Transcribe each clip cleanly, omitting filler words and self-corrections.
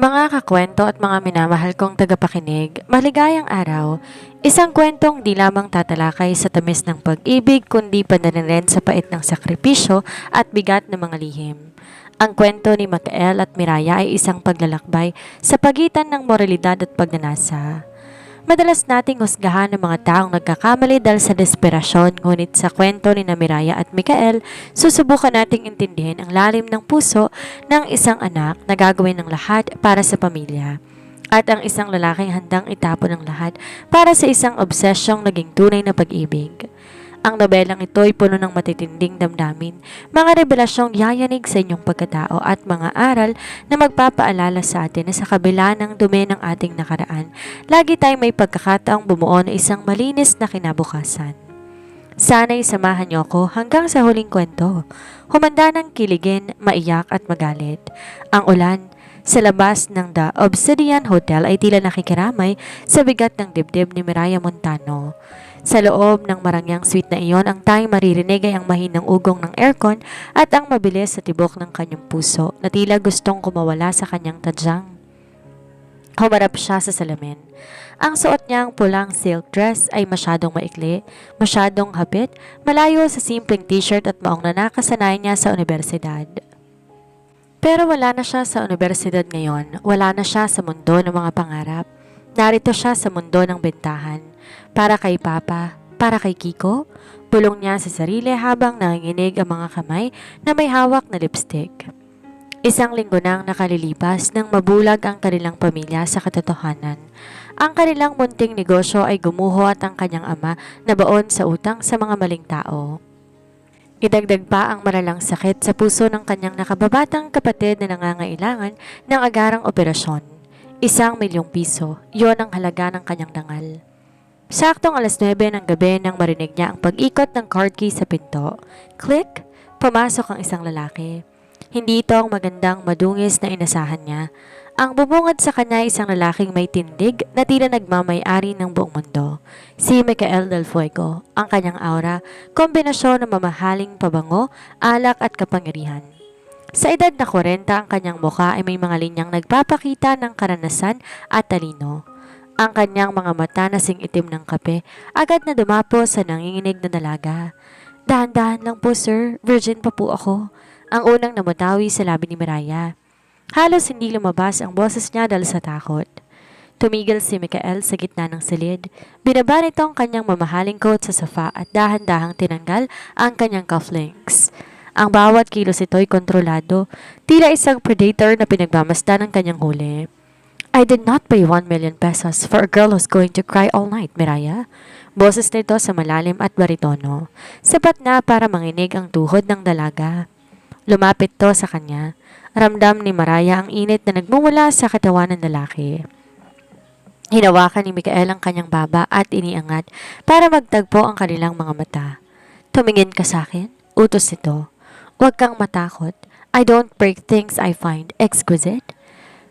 Mga kakwento at mga minamahal kong tagapakinig, maligayang araw. Isang kwentong di lamang tatalakay sa tamis ng pag-ibig kundi pa na rin sa pait ng sakripisyo at bigat ng mga lihim. Ang kwento ni Makael at Miraya ay isang paglalakbay sa pagitan ng moralidad at pagnanasa. Madalas nating husgahan ng mga taong nagkakamali dahil sa desperasyon, ngunit sa kwento ni Miraya at Mikael, susubukan nating intindihin ang lalim ng puso ng isang anak na gagawin ng lahat para sa pamilya. At ang isang lalaking handang itapon ng lahat para sa isang obsesyong naging tunay na pag-ibig. Ang nobelang ito ay puno ng matitinding damdamin, mga revelasyong yayanig sa inyong pagkatao at mga aral na magpapaalala sa atin na sa kabila ng dumi ng ating nakaraan, lagi tayong may pagkakataong bumuo ng isang malinis na kinabukasan. Sana'y samahan niyo ako hanggang sa huling kwento. Humanda ng kiligin, maiyak at magalit. Ang ulan sa labas ng The Obsidian Hotel ay tila nakikiramay sa bigat ng dibdib ni Miraya Montano. Sa loob ng marangyang suite na iyon, ang tanging maririnig ay ang mahinang ugong ng aircon at ang mabilis sa tibok ng kanyang puso na tila gustong kumawala sa kanyang tadyang. Humarap siya sa salamin. Ang suot niyang pulang silk dress ay masyadong maikli, masyadong hapit, malayo sa simpleng t-shirt at maong na nakasanayan niya sa universidad. Pero wala na siya sa universidad ngayon, wala na siya sa mundo ng mga pangarap. Narito siya sa mundo ng bentahan. Para kay Papa, para kay Kiko, bulong niya sa sarili habang nanginginig ang mga kamay na may hawak na lipstick. Isang linggo nang nakalilipas nang mabulag ang kanilang pamilya sa katotohanan. Ang kanilang munting negosyo ay gumuho at ang kanyang ama nabaon sa utang sa mga maling tao. Idagdag pa ang malalang sakit sa puso ng kanyang nakababatang kapatid na nangangailangan ng agarang operasyon. ₱1,000,000, yon ang halaga ng kanyang dangal. Saktong 9:00 ng gabi nang marinig niya ang pag-ikot ng card key sa pinto. Click! Pumasok ang isang lalaki. Hindi ito ang magandang madungis na inasahan niya. Ang bumungad sa kanya ay isang lalaking may tindig na tila nagmamay-ari ng buong mundo. Si Mikael Del Fuego, ang kanyang aura, kombinasyon ng mamahaling pabango, alak at kapangyarihan. Sa edad na 40, ang kanyang mukha ay may mga linyang nagpapakita ng karanasan at talino. Ang kanyang mga mata na sing-itim ng kape, agad na dumapo sa nanginginig na dalaga. Dahan-dahan lang po sir, virgin pa po ako. Ang unang namutawi sa labi ni Miraya. Halos hindi lumabas ang boses niya dahil sa takot. Tumigil si Mikael sa gitna ng silid. Binaba nito ang kanyang mamahaling coat sa sofa at dahan-dahang tinanggal ang kanyang cufflinks. Ang bawat kilos ito ay kontrolado, tila isang predator na pinagmamasdan ng kanyang huli. I did not pay ₱1,000,000 for a girl who's going to cry all night, Miraya. Boses nito sa malalim at baritono. Sapat na para manginig ang tuhod ng dalaga. Lumapit to sa kanya. Ramdam ni Miraya ang init na nagmumula sa katawan ng lalaki. Hinawakan ni Mikael ang kanyang baba at iniangat para magtagpo ang kanilang mga mata. Tumingin ka sa akin, utos nito. Huwag kang matakot. I don't break things I find exquisite.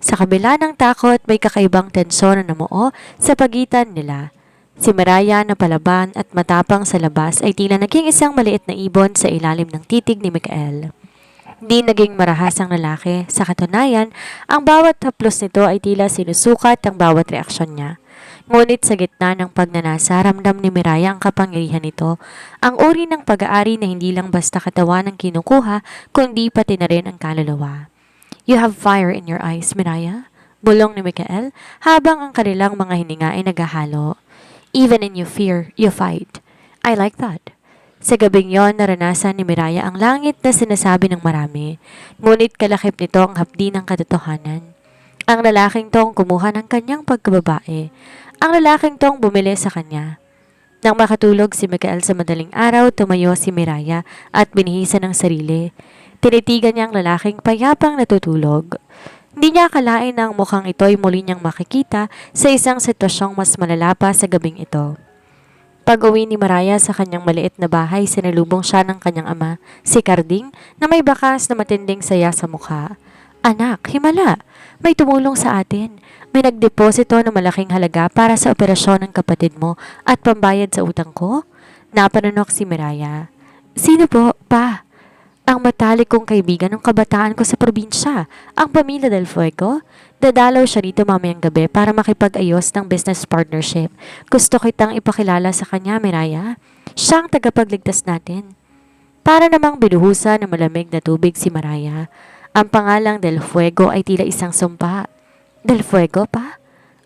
Sa kabila ng takot, may kakaibang tensyon na namuo sa pagitan nila. Si Miraya na palaban at matapang sa labas ay tila naging isang maliit na ibon sa ilalim ng titig ni Mikael. Di naging marahas ang lalaki. Sa katunayan, ang bawat haplos nito ay tila sinusukat ang bawat reaksyon niya. Ngunit sa gitna ng pagnanasa, ramdam ni Miraya ang kapangyarihan nito, ang uri ng pag-aari na hindi lang basta katawan ang kinukuha, kundi pati na rin ang kaluluwa. You have fire in your eyes, Miraya, bulong ni Mikael habang ang kanilang mga hininga ay naghahalo. Even in your fear, you fight. I like that. Sa gabing yon, naranasan ni Miraya ang langit na sinasabi ng marami, ngunit kalakip nito ang hapdi ng katotohanan. Ang lalaking tong kumuha ng kanyang pagkababae. Ang lalaking tong bumili sa kanya. Nang makatulog si Mikael sa madaling araw, tumayo si Miraya at binihisan ng sarili. Tinitigan niya ang lalaking payapang natutulog. Hindi niya akalain na ang mukhang ito ay muli niyang makikita sa isang sitwasyong mas malala pa sa gabing ito. Pag-uwi ni Miraya sa kanyang maliit na bahay, sinalubong siya ng kanyang ama, si Carding, na may bakas na matinding saya sa mukha. Anak, himala! May tumulong sa atin. May nagdeposito ng malaking halaga para sa operasyon ng kapatid mo at pambayad sa utang ko? Napanunok si Miraya. Sino po, pa? Ang matalik kong kaibigan ng kabataan ko sa probinsya, ang pamilya Del Fuego. Dadalaw siya rito mamayang gabi para makipag-ayos ng business partnership. Gusto kitang ipakilala sa kanya, Miraya. Siya ang tagapagligtas natin. Para namang binuhusan ng malamig na tubig si Maraya. Ang pangalang Del Fuego ay tila isang sumpa. Del Fuego pa?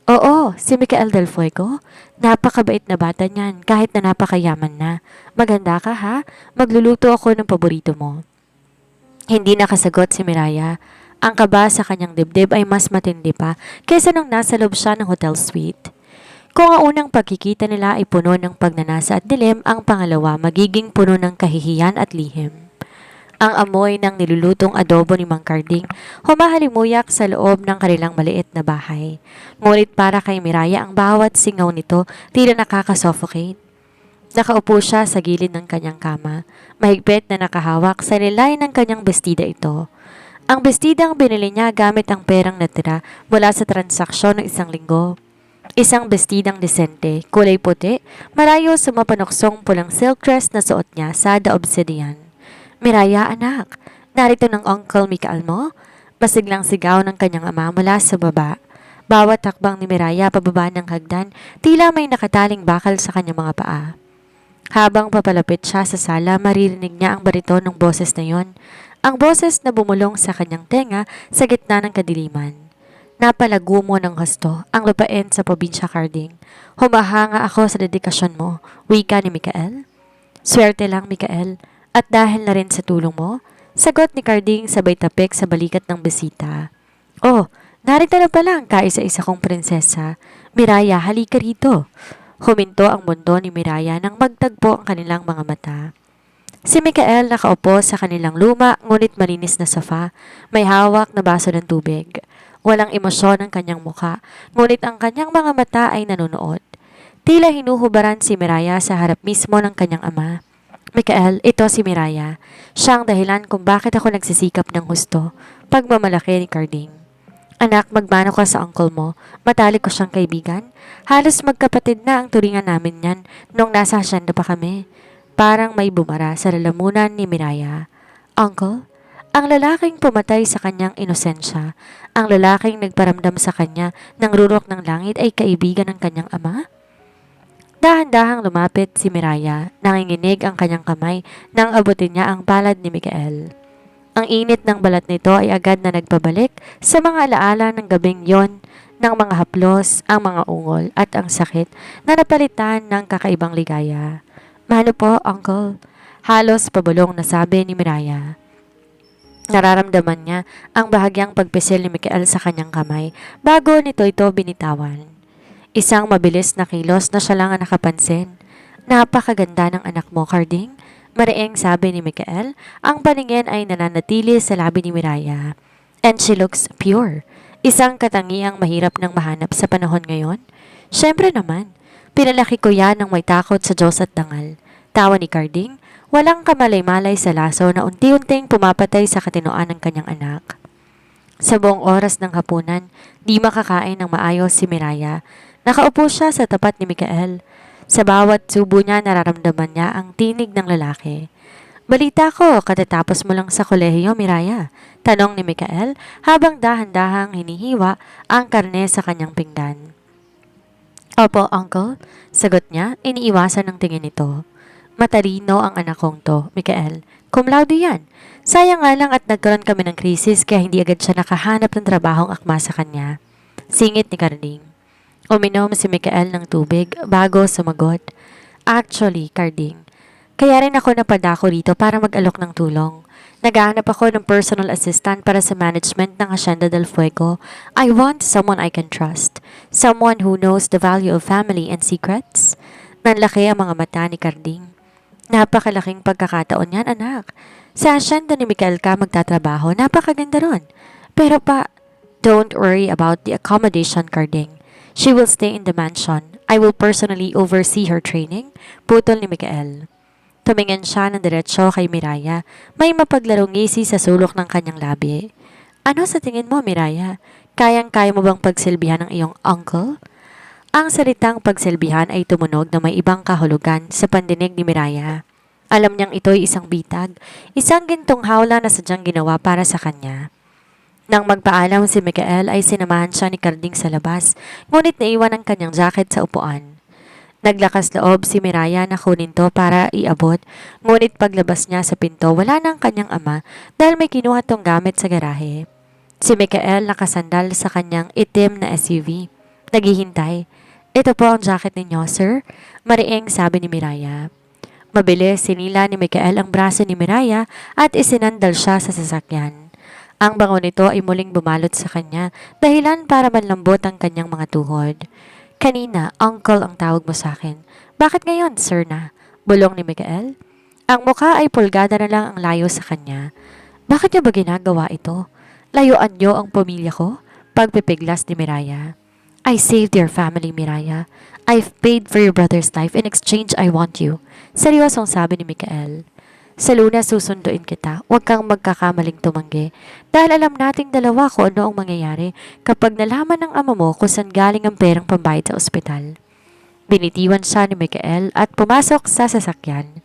Oo, si Micael Del Fuego. Napakabait na bata niyan kahit na napakayaman na. Maganda ka ha? Magluluto ako ng paborito mo. Hindi nakasagot si Miraya. Ang kaba sa kanyang dibdib ay mas matindi pa kaysa nung nasa loob siya ng hotel suite. Kung ang unang pagkikita nila ay puno ng pagnanasa at dilim, ang pangalawa magiging puno ng kahihiyan at lihim. Ang amoy ng nilulutong adobo ni Mang Carding humahalimuyak sa loob ng kanilang maliit na bahay. Ngunit para kay Miraya ang bawat singaw nito tila nakakasuffocate. Nakaupo siya sa gilid ng kanyang kama, mahigpit na nakahawak sa nilay ng kanyang bestida ito. Ang bestidang binili niya gamit ang perang natira mula sa transaksyon ng isang linggo. Isang bestidang desente, kulay puti, malayo sa mapanuksong pulang silk dress na suot niya sa The Obsidian. Miraya, anak, narito ng Uncle Micael mo? Masiglang sigaw ng kanyang ama mula sa baba. Bawat takbang ni Miraya pababa ng hagdan, tila may nakataling bakal sa kanyang mga paa. Habang papalapit siya sa sala, maririnig niya ang bariton ng boses na yon. Ang boses na bumulong sa kanyang tenga sa gitna ng kadiliman. Napalago mo ng husto ang lupain sa probinsya, Carding. Humahanga ako sa dedikasyon mo, wika ni Micael. Swerte lang, Micael. At dahil na rin sa tulong mo, sagot ni Carding sabay tapik sa balikat ng bisita. Oh, narito na pala ang kaisa-isa kong prinsesa. Miraya, halika rito. Huminto ang mundo ni Miraya nang magtagpo ang kanilang mga mata. Si Micael nakaupo sa kanilang luma ngunit malinis na sofa, may hawak na baso ng tubig. Walang emosyon ang kanyang muka, ngunit ang kanyang mga mata ay nanonood. Tila hinuhubaran si Miraya sa harap mismo ng kanyang ama. Micael, ito si Miraya. Siya ang dahilan kung bakit ako nagsisikap ng husto. Pagmamalaki ni Carding. Anak, magmano ka sa uncle mo. Matalik ko siyang kaibigan. Halos magkapatid na ang turingan namin yan nung nasa hasyenda pa kami. Parang may bumara sa lalamunan ni Miraya. Uncle? Ang lalaking pumatay sa kanyang inosensya, ang lalaking nagparamdam sa kanya ng rurok ng langit ay kaibigan ng kanyang ama? Dahan-dahang lumapit si Miraya, nanginginig ang kanyang kamay nang abutin niya ang palad ni Micael. Ang init ng balat nito ay agad na nagpabalik sa mga alaala ng gabing yon, ng mga haplos, ang mga ungol at ang sakit na napalitan ng kakaibang ligaya. Mano po, Uncle? Halos pabulong na sabi ni Miraya. Nararamdaman niya ang bahagyang pagpisil ni Micael sa kanyang kamay bago nito ito binitawan. Isang mabilis na kilos na siya lang ang nakapansin. Napakaganda ng anak mo, Carding. Mariing sabi ni Micael, ang paningin ay nananatili sa labi ni Miraya. And she looks pure. Isang katangiang mahirap nang mahanap sa panahon ngayon. Siyempre naman, pinalaki ko yan ng may takot sa Diyos at dangal. Tawa ni Carding, walang kamalay-malay sa laso na unti-unting pumapatay sa katinoan ng kanyang anak. Sa buong oras ng hapunan, di makakain ng maayos si Miraya. Nakaupo siya sa tapat ni Micael. Sa bawat subo niya nararamdaman niya ang tinig ng lalaki. Balita ko, katatapos mo lang sa kolehiyo, Miraya. Tanong ni Micael habang dahan-dahang hinihiwa ang karne sa kanyang pinggan. Opo, Uncle. Sagot niya, iniiwasan ng tingin nito. Matalino ang anak kong to, Micael. Cum laude yan. Sayang nga lang at nagkaroon kami ng krisis kaya hindi agad siya nakahanap ng trabahong akma sa kanya. Singit ni Carding. Uminom si Micael ng tubig bago sumagot. Actually, Carding, kaya rin ako napadako rito para mag-alok ng tulong. Naghahanap ako ng personal assistant para sa management ng Hacienda del Fuego. I want someone I can trust. Someone who knows the value of family and secrets. Nanlaki ang mga mata ni Carding. Napakalaking pagkakataon yan, anak. Sa Hacienda ni Micael ka magtatrabaho, napakaganda ron. Pero don't worry about the accommodation, Carding. She will stay in the mansion. I will personally oversee her training. Putol ni Micael. Tumingin siya ng diretsyo kay Miraya. May mapaglarong ngisi sa sulok ng kanyang labi. Ano sa tingin mo, Miraya? Kayang-kaya mo bang pagsilbihan ng iyong uncle? Ang salitang pagsilbihan ay tumunog na may ibang kahulugan sa pandinig ni Miraya. Alam niyang ito'y isang bitag, isang gintong hawla na sadyang ginawa para sa kanya. Nang magpaalam si Mikael ay sinamahan siya ni Carding sa labas, ngunit naiwan ang kanyang jacket sa upuan. Naglakas loob si Miraya na kunin to para iabot, ngunit paglabas niya sa pinto wala na ang kanyang ama dahil may kinuha tong gamit sa garahe. Si Mikael nakasandal sa kanyang itim na SUV. Naghihintay. Ito po ang jacket ninyo, sir, mariing sabi ni Miraya. Mabilis sinila ni Mikael ang braso ni Miraya at isinandal siya sa sasakyan. Ang bango nito ay muling bumalot sa kanya, dahilan para manlambot ang kanyang mga tuhod. Kanina, uncle ang tawag mo sa akin. Bakit ngayon, sir na? Bulong ni Mikael. Ang mukha ay pulgada na lang ang layo sa kanya. Bakit niyo ba ginagawa ito? Layuan niyo ang pamilya ko? Pagpipiglas ni Miraya. I saved your family, Miraya. I've paid for your brother's life. In exchange, I want you. Seryosong sabi ni Mikael. Sa Luna, susunduin kita. Huwag kang magkakamaling tumanggi. Dahil alam nating dalawa kung ano ang mangyayari kapag nalaman ng ama mo kung saan galing ang perang pambayad sa ospital. Binitiwan siya ni Mikael at pumasok sa sasakyan.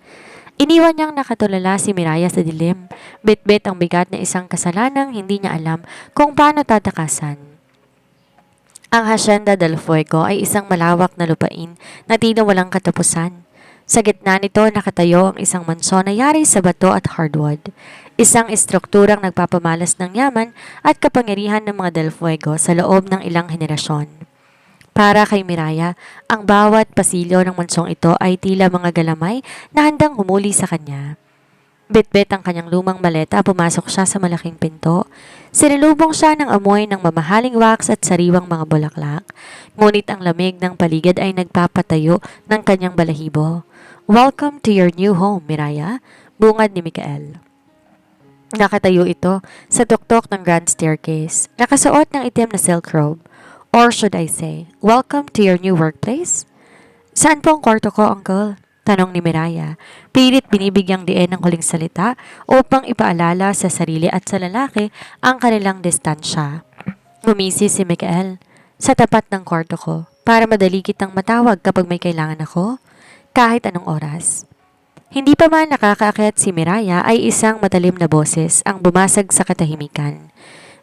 Iniwan niyang nakatulala si Miraya sa dilim. Bit-bit ang bigat na isang kasalanang hindi niya alam kung paano tatakasan. Ang Hacienda del Fuego ay isang malawak na lupain na tila walang katapusan. Sa gitna nito nakatayo ang isang mansyon na yari sa bato at hardwood. Isang estrukturang nagpapamalas ng yaman at kapangyarihan ng mga Del Fuego sa loob ng ilang henerasyon. Para kay Miraya, ang bawat pasilyo ng mansong ito ay tila mga galamay na handang humuli sa kanya. Bit-bit ang kanyang lumang maleta, pumasok siya sa malaking pinto. Sinilubong siya ng amoy ng mamahaling wax at sariwang mga bulaklak. Ngunit ang lamig ng paligid ay nagpapatayo ng kanyang balahibo. Welcome to your new home, Miraya, bungad ni Mikael. Nakatayo ito sa tuktok ng grand staircase, nakasuot ng itim na silk robe. Or should I say, welcome to your new workplace? Saan po ang kwarto ko, uncle? Tanong ni Miraya. Pilit binibigyang diin ng huling salita upang ipaalala sa sarili at sa lalaki ang kanilang distansya. Ngumisi si Mikael. Sa tapat ng kwarto ko, para madali kitang matawag kapag may kailangan ako, kahit anong oras. Hindi pa man nakakaakyat si Miraya ay isang matalim na boses ang bumasag sa katahimikan.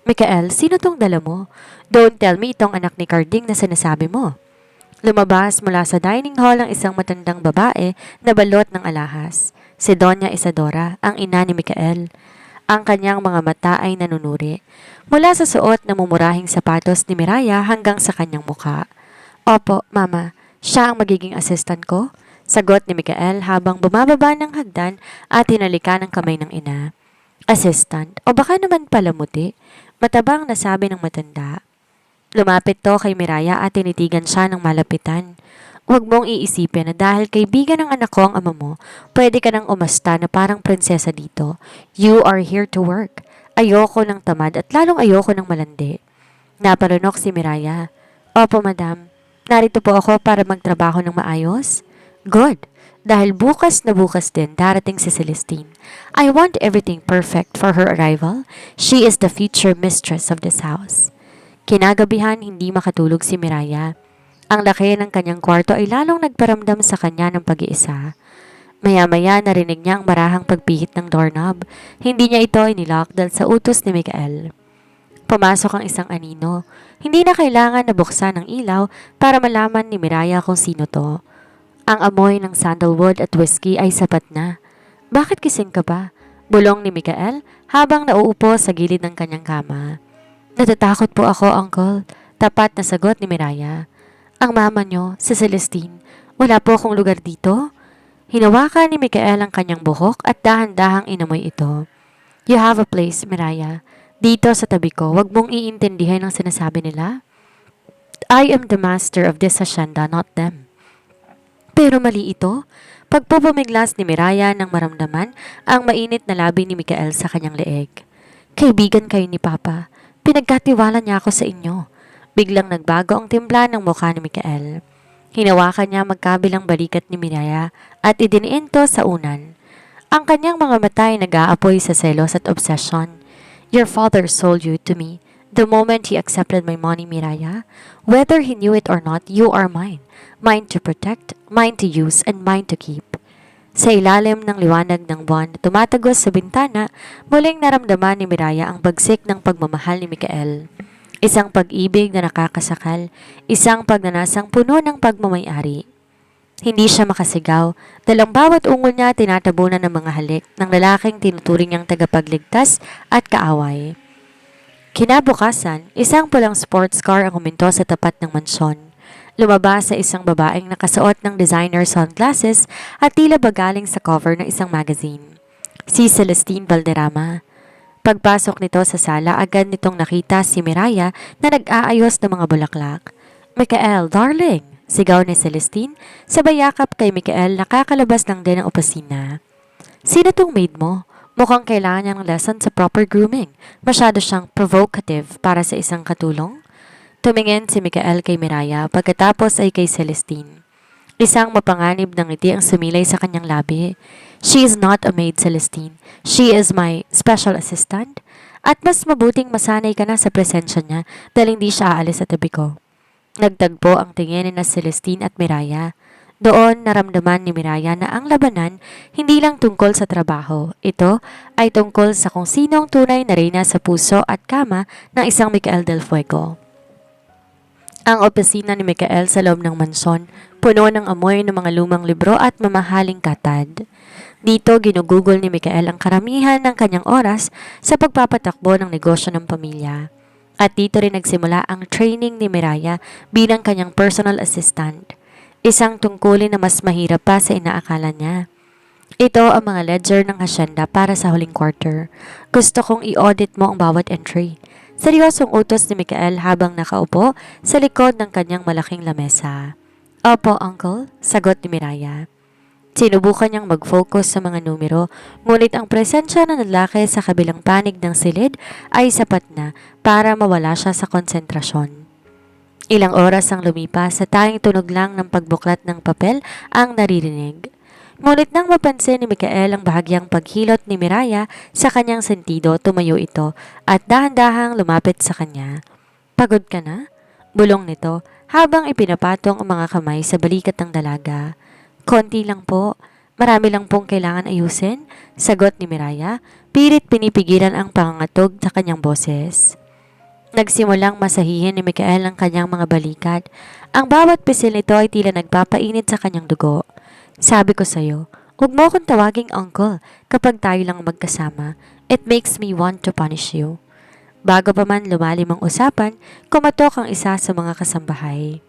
Mikael, sino tong dala mo? Don't tell me itong anak ni Carding na sinasabi mo. Lumabas mula sa dining hall ang isang matandang babae na balot ng alahas. Si Doña Isadora, ang ina ni Mikael. Ang kanyang mga mata ay nanunuri. Mula sa suot na mumurahing sapatos ni Miraya hanggang sa kanyang mukha. Opo, mama. Siya ang magiging assistant ko? Sagot ni Mikael habang bumababa ng hagdan at hinalikan ang kamay ng ina. Assistant? O baka naman palamuti? Matabang nasabi ng matanda. Lumapit to kay Miraya at tinitigan siya ng malapitan. Huwag mong iisipin na dahil kaibigan ng anak ko ang ama mo, pwede ka nang umasta na parang prinsesa dito. You are here to work. Ayoko ng tamad at lalong ayoko ng malandi. Naparunok si Miraya. Opo, madam. Narito po ako para magtrabaho ng maayos. Good. Dahil bukas na bukas din darating si Celestine. I want everything perfect for her arrival. She is the future mistress of this house. Kinagabihan hindi makatulog si Miraya. Ang laki ng kanyang kwarto ay lalong nagparamdam sa kanya ng pag-iisa. Maya-maya narinig niya ang marahang pagpihit ng doorknob. Hindi niya ito inilock dahil sa utos ni Mikael. Pumasok ang isang anino. Hindi na kailangan na buksan ang ilaw para malaman ni Miraya kung sino to. Ang amoy ng sandalwood at whiskey ay sapat na. Bakit kising ka ba? Bulong ni Mikael habang nauupo sa gilid ng kanyang kama. Natatakot po ako, uncle. Tapat na sagot ni Miraya. Ang mama niyo, si Celestine, wala po akong lugar dito. Hinawakan ni Mikael ang kanyang buhok at dahan-dahang inamoy ito. You have a place, Miraya. Dito sa tabi ko, wag mong iintindihan ang sinasabi nila. I am the master of this hacienda, not them. Pero mali ito. Pagpupumiglas ni Miraya nang maramdaman ang mainit na labi ni Mikael sa kanyang leeg. Kaibigan kayo ni Papa. Pinagkatiwala niya ako sa inyo. Biglang nagbago ang timpla ng mukha ni Mikael. Hinawakan niya magkabilang balikat ni Miraya at idiniin to sa unan. Ang kanyang mga mata ay nag-aapoy sa selos at obsession. Your father sold you to me the moment he accepted my money, Miraya. Whether he knew it or not, you are mine. Mine to protect, mine to use, and mine to keep. Sa ilalim ng liwanag ng buwan na tumatagos sa bintana, muling naramdaman ni Miraya ang bagsik ng pagmamahal ni Mikael. Isang pag-ibig na nakakasakal, isang pagnanasang puno ng pagmamayari. Hindi siya makasigaw, dahil ang bawat ungol niya tinatabunan ng mga halik ng lalaking tinuturing niyang tagapagligtas at kaaway. Kinabukasan, isang pulang sports car ang huminto sa tapat ng mansyon. Lumabas sa isang babaeng nakasuot ng designer sunglasses at tila ba galing sa cover ng isang magazine. Si Celestine Valderrama. Pagpasok nito sa sala, agad nitong nakita si Miraya na nag-aayos ng mga bulaklak. "Mikael, darling!" sigaw ni Celestine, sabay yakap kay Mikael na kakalabas lang din ng opisina. "Sino tong maid mo? Mukhang kailangan niya ng lesson sa proper grooming. Masyado siyang provocative para sa isang katulong." Tumingin si Mikael kay Miraya pagkatapos ay kay Celestine. Isang mapanganib ng ngiti ang sumilay sa kanyang labi. "She is not a maid, Celestine. She is my special assistant. At mas mabuting masanay ka na sa presensya niya dahil hindi siya aalis sa tabi ko." Nagtagpo ang tingin ni Celestine at Miraya. Doon naramdaman ni Miraya na ang labanan hindi lang tungkol sa trabaho. Ito ay tungkol sa kung sino ang tunay na reyna sa puso at kama ng isang Mikael del Fuego. Ang opisina ni Mikael sa loob ng mansyon, puno ng amoy ng mga lumang libro at mamahaling katad. Dito ginugugol ni Mikael ang karamihan ng kanyang oras sa pagpapatakbo ng negosyo ng pamilya. At dito rin nagsimula ang training ni Miraya bilang kanyang personal assistant. Isang tungkulin na mas mahirap pa sa inaakala niya. Ito ang mga ledger ng hasyenda para sa huling quarter. "Gusto kong i-audit mo ang bawat entry." Seryosong utos ni Mikael habang nakaupo sa likod ng kanyang malaking lamesa. "Opo, Uncle," sagot ni Miraya. Sinubukan niyang mag-focus sa mga numero, ngunit ang presensya ng lalaki sa kabilang panig ng silid ay sapat na para mawala siya sa konsentrasyon. Ilang oras ang lumipas sa tanging tunog lang ng pagbuklat ng papel ang naririnig. Ngunit nang mapansin ni Mikael ang bahagyang paghilot ni Miraya sa kanyang sentido, tumayo ito at dahan-dahang lumapit sa kanya. "Pagod ka na?" bulong nito habang ipinapatong ang mga kamay sa balikat ng dalaga. "Konti lang po. Marami lang pong kailangan ayusin," sagot ni Miraya, pilit pinipigilan ang pangangatog sa kanyang boses. Nagsimulang masahihin ni Mikael ang kanyang mga balikat. Ang bawat pisil nito ay tila nagpapainit sa kanyang dugo. "Sabi ko sa'yo, huwag mo akong tawaging uncle kapag tayo lang magkasama. It makes me want to punish you." Bago pa man lumalim ang usapan, kumatok ang isa sa mga kasambahay.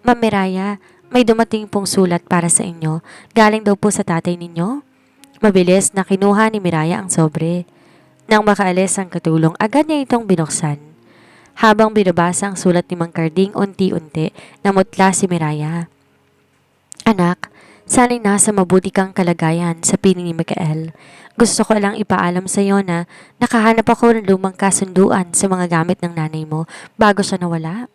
"Ma'am Miraya, may dumating pong sulat para sa inyo. Galing daw po sa tatay ninyo." Mabilis na kinuha ni Miraya ang sobre. Nang makaalis ang katulong, agad niya itong binuksan. Habang binabasa ang sulat ni Mang Carding, unti-unti namutla si Miraya. "Anak, sana'y nasa mabuti kang kalagayan," sa piling ni Mikael. "Gusto ko lang ipaalam sa iyo na nakahanap ako ng lumang kasunduan sa mga gamit ng nanay mo bago siya nawala."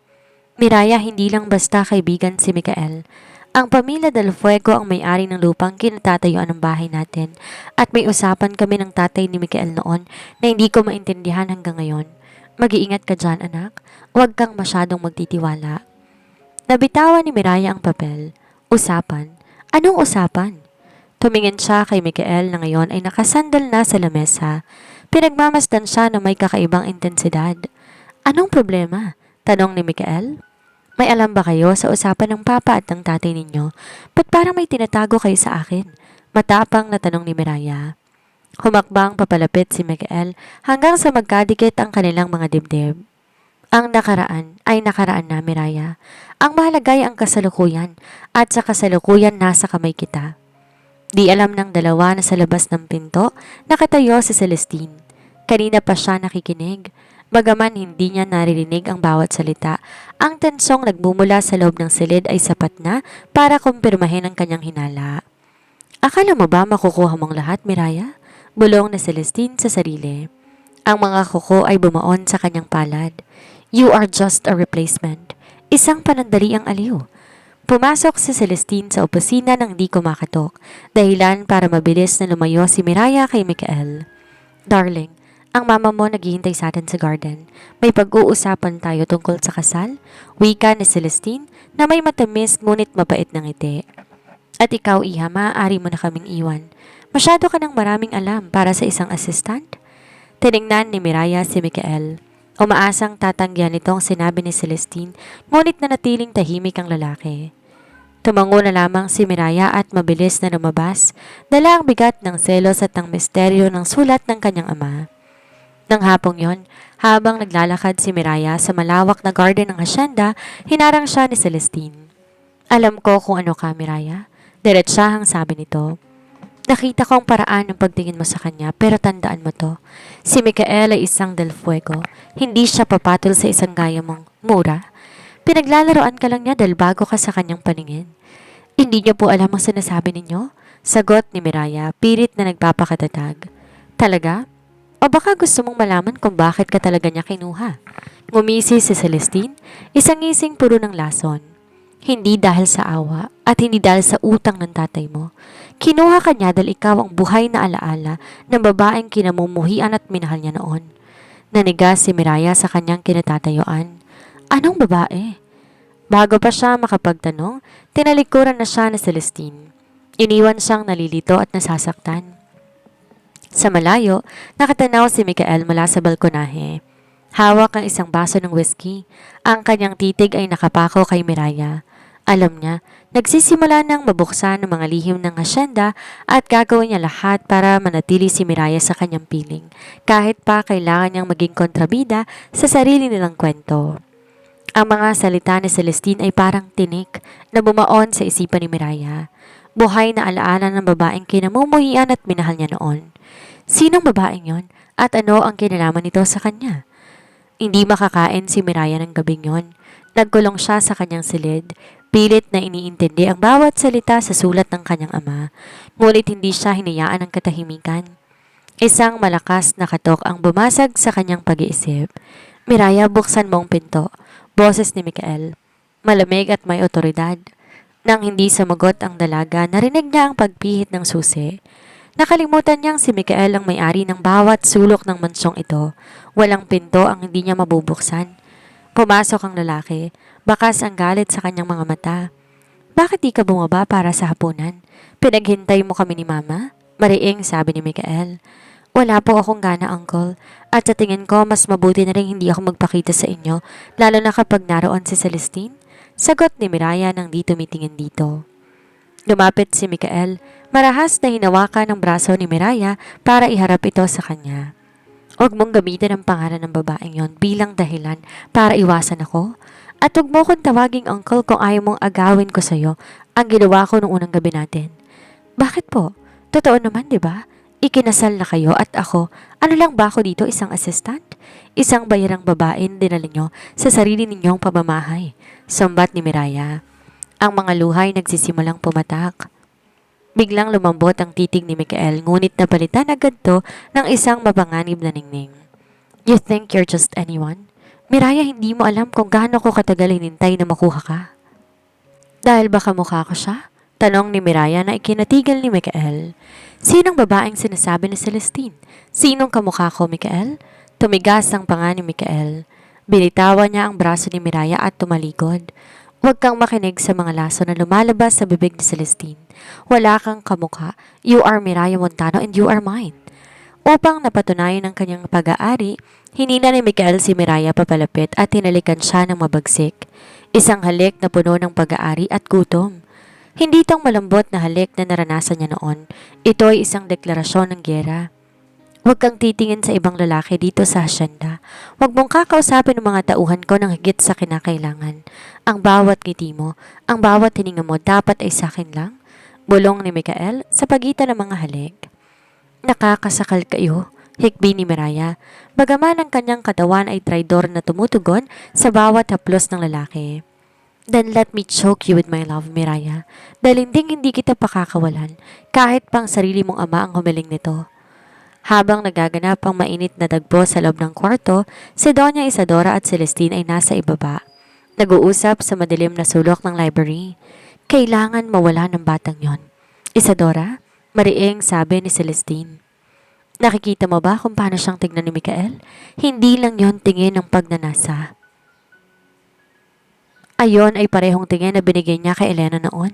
Miraya, hindi lang basta kaibigan si Mikael. Ang pamilya del Fuego ang may-ari ng lupang kinatatayuan ng bahay natin at may usapan kami ng tatay ni Mikael noon na hindi ko maintindihan hanggang ngayon. "Mag-iingat ka dyan, anak. Huwag kang masyadong magtitiwala." Nabitawan ni Miraya ang papel. "Usapan? Anong usapan?" Tumingin siya kay Mikael na ngayon ay nakasandal na sa lamesa. Pinagmamasdan siya na may kakaibang intensidad. "Anong problema?" tanong ni Mikael. "May alam ba kayo sa usapan ng papa at ng tatay ninyo? Ba't parang may tinatago kayo sa akin?" matapang na tanong ni Miraya. Humakbang papalapit si Mikael hanggang sa magkadikit ang kanilang mga dibdib. "Ang nakaraan ay nakaraan na, Miraya. Ang mahalaga ay ang kasalukuyan at sa kasalukuyan nasa kamay kita." Di alam ng dalawa na sa labas ng pinto nakatayo si Celestine. Kanina pa siya nakikinig. Bagaman hindi niya naririnig ang bawat salita, ang tensyong nagmumula sa loob ng silid ay sapat na para kumpirmahin ang kanyang hinala. "Akala mo ba makukuha mong lahat, Miraya?" bulong ni Celestine sa sarili. Ang mga kuko ay bumaon sa kanyang palad. "You are just a replacement. Isang panandaliang aliw." Pumasok si Celestine sa opisina nang di kumakatok, dahilan para mabilis na lumayo si Miraya kay Mikael. "Darling, ang mama mo naghihintay sa atin sa garden. May pag-uusapan tayo tungkol sa kasal," wika ni Celestine na may matamis ngunit mabait ng ngiti. At ikaw, Iha, maaari mo na kaming iwan. Masyado ka ng maraming alam para sa isang assistant. Tiningnan ni Miraya si Mikael. Umaasang tatanggihan nitong sinabi ni Celestine, ngunit nanatiling tahimik ang lalaki. Tumango na lamang si Miraya at mabilis na lumabas, dala ang bigat ng selos at ng misteryo ng sulat ng kanyang ama. Nang hapong yon, habang naglalakad si Miraya sa malawak na garden ng hasyenda, hinarang siya ni Celestine. Alam ko kung ano ka, Miraya. Diretsahang sabi nito. Nakita ko ang paraan ng pagtingin mo sa kanya, pero tandaan mo to. Si Mikael ay isang Del Fuego. Hindi siya papatol sa isang gaya mong mura. Pinaglalaroan ka lang niya dahil bago ka sa kanyang paningin. Hindi niyo po alam ang sinasabi ninyo? Sagot ni Miraya, pilit na nagpapakatatag. Talaga? O baka gusto mong malaman kung bakit ka talaga niya kinuha? Ngumisi si Celestine, isang ngising puro ng lason. Hindi dahil sa awa at hindi dahil sa utang ng tatay mo. Kinuha ka niya dahil ikaw ang buhay na alaala ng babaeng kinamumuhian at minahal niya noon. Nanigas si Miraya sa kanyang kinatatayuan. Anong babae? Bago pa siya makapagtanong, tinalikuran na siya ni Celestine. Iniwan siyang nalilito at nasasaktan. Sa malayo, nakatanaw si Mikael mula sa balkonahe. Hawak ang isang baso ng whiskey. Ang kanyang titig ay nakapako kay Miraya. Alam niya, nagsisimula nang mabuksan ng mga lihim ng hasyenda at gagawin niya lahat para manatili si Miraya sa kanyang piling, kahit pa kailangan niyang maging kontrabida sa sarili nilang kwento. Ang mga salita ni Celestine ay parang tinik na bumaon sa isipan ni Miraya. Buhay na alaala ng babaeng kinamumuhian at minahal niya noon. Sinong babaeng yon at ano ang kinalaman nito sa kanya? Hindi makakain si Miraya ng gabing yon. Nagkulong siya sa kanyang silid. Pilit na iniintindi ang bawat salita sa sulat ng kanyang ama. Ngunit hindi siya hinayaan ng katahimikan. Isang malakas na katok ang bumasag sa kanyang pag-iisip. Miraya, buksan mong pinto. Boses ni Mikael. Malamig at may otoridad. Nang hindi sumagot ang dalaga, narinig niya ang pagpihit ng susi. Nakalimutan niyang si Mikael ang may-ari ng bawat sulok ng mansyong ito. Walang pinto ang hindi niya mabubuksan. Pumasok ang lalaki. Bakas ang galit sa kanyang mga mata. Bakit di ka bumaba para sa hapunan? Pinaghintay mo kami ni Mama? Mariing sabi ni Mikael. Wala po akong gana, Uncle. At sa tingin ko, mas mabuti na rin hindi ako magpakita sa inyo, lalo na kapag naroon si Celestine. Sagot ni Miraya nang di tumitingin dito. Lumapit si Mikael, marahas na hinawakan ng braso ni Miraya para iharap ito sa kanya. Huwag mong gamitin ang pangalan ng babaeng yon bilang dahilan para iwasan ako. At huwag mo kong tawaging uncle kung ayaw mong agawin ko sa'yo ang ginawa ko noong unang gabi natin. Bakit po? Totoo naman, di ba? Ikinasal na kayo at ako, ano lang ba ako dito, isang assistant? Isang bayarang babaeng dinala nyo sa sarili ninyong pamamahay. Sambat ni Miraya. Ang mga luhay nagsisimulang pumatak. Biglang lumambot ang titig ni Mikael, ngunit napalitan agad to ng isang mapanganib na ningning. You think you're just anyone? Miraya, hindi mo alam kung gaano ko katagal hinintay na makuha ka. Dahil ba kamukha ko siya? Tanong ni Miraya na ikinatigil ni Mikael. Sinong babaeng sinasabi ni Celestine? Sinong kamukha ko, Mikael? Tumigas ang panga ni Mikael. Binitawan niya ang braso ni Miraya at tumalikod. Huwag kang makinig sa mga laso na lumalabas sa bibig ni Celestine. Wala kang kamukha. You are Miraya Montano and you are mine. Upang napatunayan ang kanyang pag-aari, hinila ni Mikael si Miraya papalapit at hinalikan siya ng mabagsik. Isang halik na puno ng pag-aari at gutom. Hindi itong malambot na halik na naranasan niya noon. Ito ay isang deklarasyon ng gyera. Huwag kang titingin sa ibang lalaki dito sa hasyenda. Huwag mong kakausapin ang mga tauhan ko ng higit sa kinakailangan. Ang bawat ngiti mo, ang bawat hininga mo dapat ay sa akin lang. Bulong ni Mikael sa pagitan ng mga halik. Nakakasakal kayo, hikbi ni Miraya. Bagaman ang kanyang katawan ay traidor na tumutugon sa bawat haplos ng lalaki. Then let me choke you with my love, Miraya. Dahil hindi kita pakakawalan, kahit pang sarili mong ama ang humiling nito. Habang nagaganap ang mainit na dagpo sa loob ng kwarto, si Doña Isadora at Celestine ay nasa ibaba. Nag-uusap sa madilim na sulok ng library. Kailangan mawala ng batang yon. Isadora, mariing sabi ni Celestine. Nakikita mo ba kung paano siyang tignan ni Mikael? Hindi lang yon tingin ng pagnanasa. Ayon ay parehong tingin na binigay niya kay Elena noon.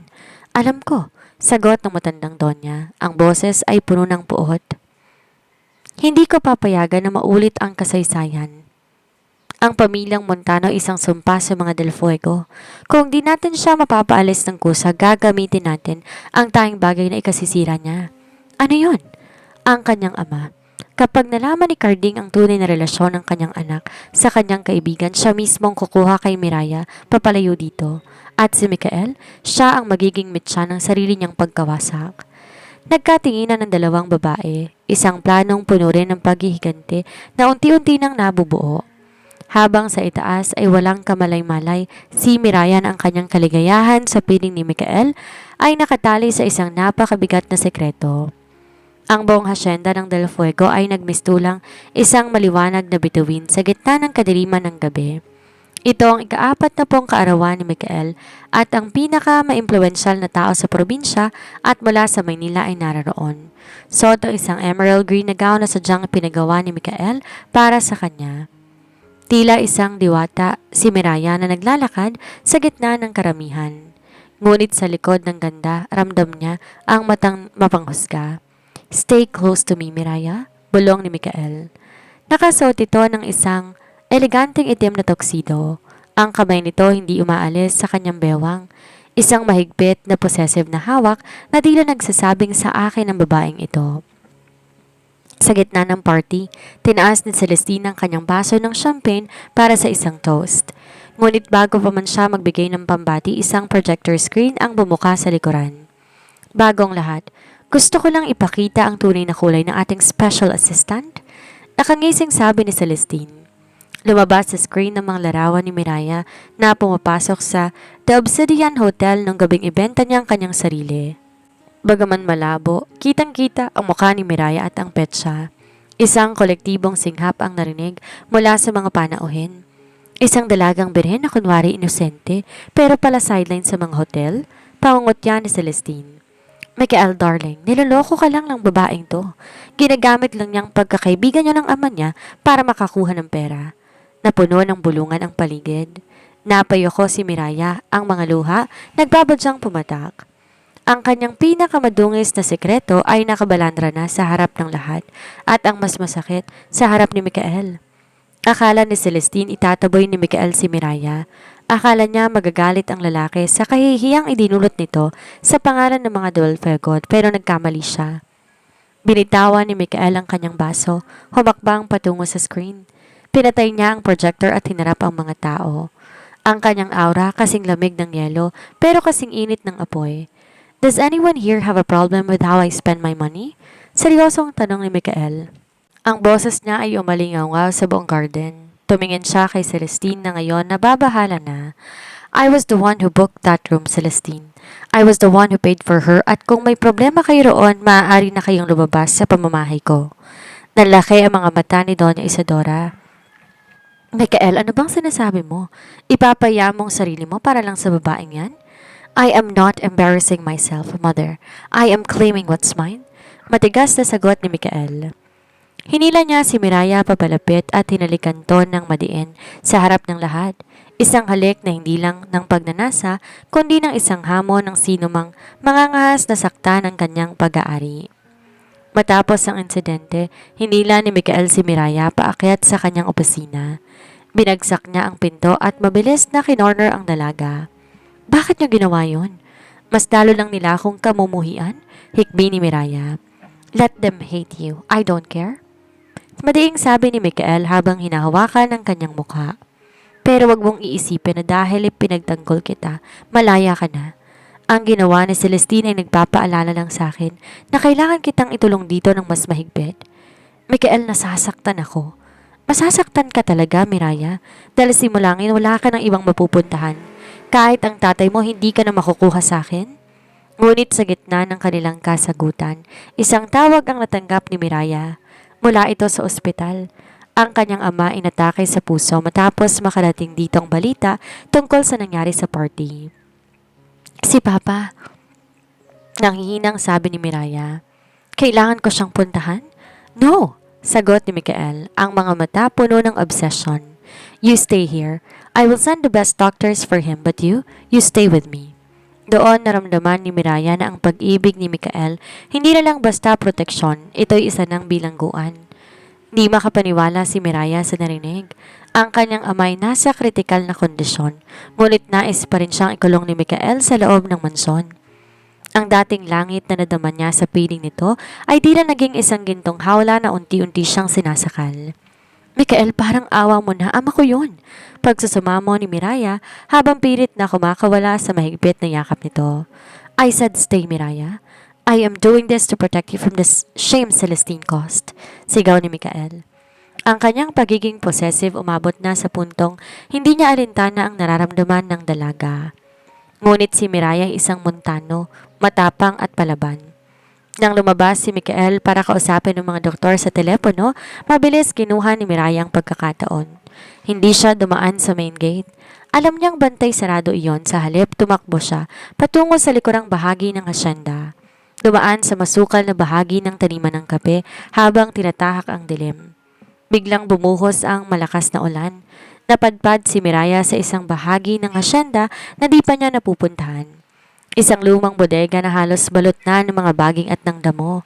Alam ko, Sagot ng matandang Donya. Ang boses ay puno ng puot. Hindi ko papayagan na maulit ang kasaysayan. Ang pamilyang Montano isang sumpa sa mga Del Fuego. Kung di natin siya mapapaalis ng kusa, gagamitin natin ang tanging bagay na ikasisira niya. Ano yon? Ang kanyang ama. Kapag nalaman ni Carding ang tunay na relasyon ng kanyang anak sa kanyang kaibigan, siya mismong kukuha kay Miraya papalayo dito. At si Mikael, siya ang magiging mitsa ng sarili niyang pagkawasak. Nagkatinginan ng dalawang babae, isang planong puno rin ng paghihiganti na unti-unti nang nabubuo. Habang sa itaas ay walang kamalay-malay, si Mirayan ang kanyang kaligayahan sa piling ni Mikael ay nakatali sa isang napakabigat na sekreto. Ang buong hasyenda ng Del Fuego ay nagmistulang isang maliwanag na bituin sa gitna ng kadiliman ng gabi. Ito ang ika-4 na pong kaarawan ni Mikael at ang pinaka-maimpluwensyal na tao sa probinsya at mula sa Maynila ay naroon. Suot ang isang emerald green na gown na sadyang pinagawa ni Mikael para sa kanya. Tila isang diwata si Miraya na naglalakad sa gitna ng karamihan. Ngunit sa likod ng ganda, ramdam niya ang matang mapanghusga. Stay close to me, Miraya, bulong ni Mikael. Nakasuot ito ng isang eleganteng itim na tuxedo. Ang kamay nito hindi umaalis sa kanyang bewang. Isang mahigpit na possessive na hawak na tila nagsasabing sa akin ng babaeng ito. Sa gitna ng party, tinaas ni Celestine ang kanyang baso ng champagne para sa isang toast. Ngunit bago pa man siya magbigay ng pambati, isang projector screen ang bumuka sa likuran. Bagong lahat, gusto ko lang ipakita ang tunay na kulay ng ating special assistant. Nakangising sabi ni Celestine. Lumabas sa screen ng mga larawan ni Miraya na pumapasok sa The Obsidian Hotel nung gabing ibenta niya ang kanyang sarili. Bagaman malabo, kitang-kita ang mukha ni Miraya at ang petsa. Isang kolektibong singhap ang narinig mula sa mga panauhin. Isang dalagang birhen na kunwari inosente pero pala sideline sa mga hotel, pangungot yan ni Celestine. Mikael darling, niloloko ka lang ng babaeng to. Ginagamit lang niyang pagkakaibigan niya ng ama niya para makakuha ng pera. Napuno ng bulungan ang paligid. Napayoko si Miraya, ang mga luha, nagbabadyang pumatak. Ang kanyang pinakamadungis na sekreto ay nakabalandra na sa harap ng lahat at ang mas masakit sa harap ni Mikael. Akala ni Celestine itataboy ni Mikael si Miraya. Akala niya magagalit ang lalaki sa kahihiyang idinulot nito sa pangalan ng mga Del Fuego pero nagkamali siya. Binitawan ni Mikael ang kanyang baso, humakbang patungo sa screen. Pinatay niya ang projector at hinarap ang mga tao. Ang kanyang aura kasing lamig ng yelo pero kasing init ng apoy. Does anyone here have a problem with how I spend my money? Seryosong tanong ni Mikael. Ang boses niya ay umalingaw sa buong garden. Tumingin siya kay Celestine na ngayon nababahala na. I was the one who booked that room, Celestine. I was the one who paid for her at kung may problema kayo roon, maaari na kayong lumabas sa pamamahay ko. Nalaki ang mga mata ni Doña Isadora. Mikael, ano bang sinasabi mo? Ipapaya mong sarili mo para lang sa babaeng yan? I am not embarrassing myself, Mother. I am claiming what's mine. Matigas na sagot ni Mikael. Hinila niya si Miraya papalapit at hinalikan to ng madiin sa harap ng lahat. Isang halik na hindi lang ng pagnanasa, kundi ng isang hamon ng sinumang mangangahas na sakta ng kanyang pag-aari. Matapos ang insidente, hinila ni Mikael si Miraya paakyat sa kanyang opisina. Binagsak niya ang pinto at mabilis na kinorner ang dalaga. Bakit niyo ginawa yun? Mas lalo lang nila akong kamumuhian, hikbi ni Miraya. Let them hate you. I don't care. Madiing sabi ni Mikael habang hinahawakan ang kanyang mukha. Pero wag mong iisipin na dahil pinagtanggol kita, malaya ka na. Ang ginawa ni Celestine ay nagpapaalala lang sa akin na kailangan kitang itulong dito ng mas mahigpit. Mikael, nasasaktan ako. Masasaktan ka talaga, Miraya, dahil simula ngayon wala ka ng ibang mapupuntahan. Kahit ang tatay mo hindi ka na makukuha sa akin? Ngunit sa gitna ng kanilang kasagutan, isang tawag ang natanggap ni Miraya. Mula ito sa ospital. Ang kanyang ama inatake sa puso matapos makarating ditong balita tungkol sa nangyari sa party. Si Papa, nanghihinang sabi ni Miraya. Kailangan ko siyang puntahan? No, sagot ni Mikael, ang mga mata puno ng obsession. You stay here. I will send the best doctors for him, but you stay with me. Doon naramdaman ni Miraya na ang pag-ibig ni Mikael hindi na lang basta proteksyon, ito'y isa ng bilangguan. Di makapaniwala si Miraya sa narinig. Ang kanyang amay nasa kritikal na kondisyon, ngunit nais pa rin siyang ikulong ni Mikael sa loob ng mansyon. Ang dating langit na nadama niya sa piling nito ay tila naging isang gintong hawla na unti-unti siyang sinasakal. Mikael, parang awa mo na, ama ko yun. Pagsusumamo ni Miraya habang pilit na kumakawala sa mahigpit na yakap nito. I said, stay Miraya. I am doing this to protect you from this shame Celestine caused. Sigaw ni Mikael. Ang kanyang pagiging possessive umabot na sa puntong hindi niya alintana ang nararamdaman ng dalaga. Ngunit si Miraya ay isang Montano, matapang at palaban. Nang lumabas si Mikael para kausapin ng mga doktor sa telepono, mabilis kinuha ni Miraya ang pagkakataon. Hindi siya dumaan sa main gate. Alam niyang bantay sarado iyon, sa halip tumakbo siya patungo sa likurang bahagi ng hasyenda. Dumaan sa masukal na bahagi ng taniman ng kape habang tinatahak ang dilim. Biglang bumuhos ang malakas na ulan. Napadpad si Miraya sa isang bahagi ng hasyenda na di pa niya napupuntahan. Isang lumang bodega na halos balot na ng mga baging at ng damo.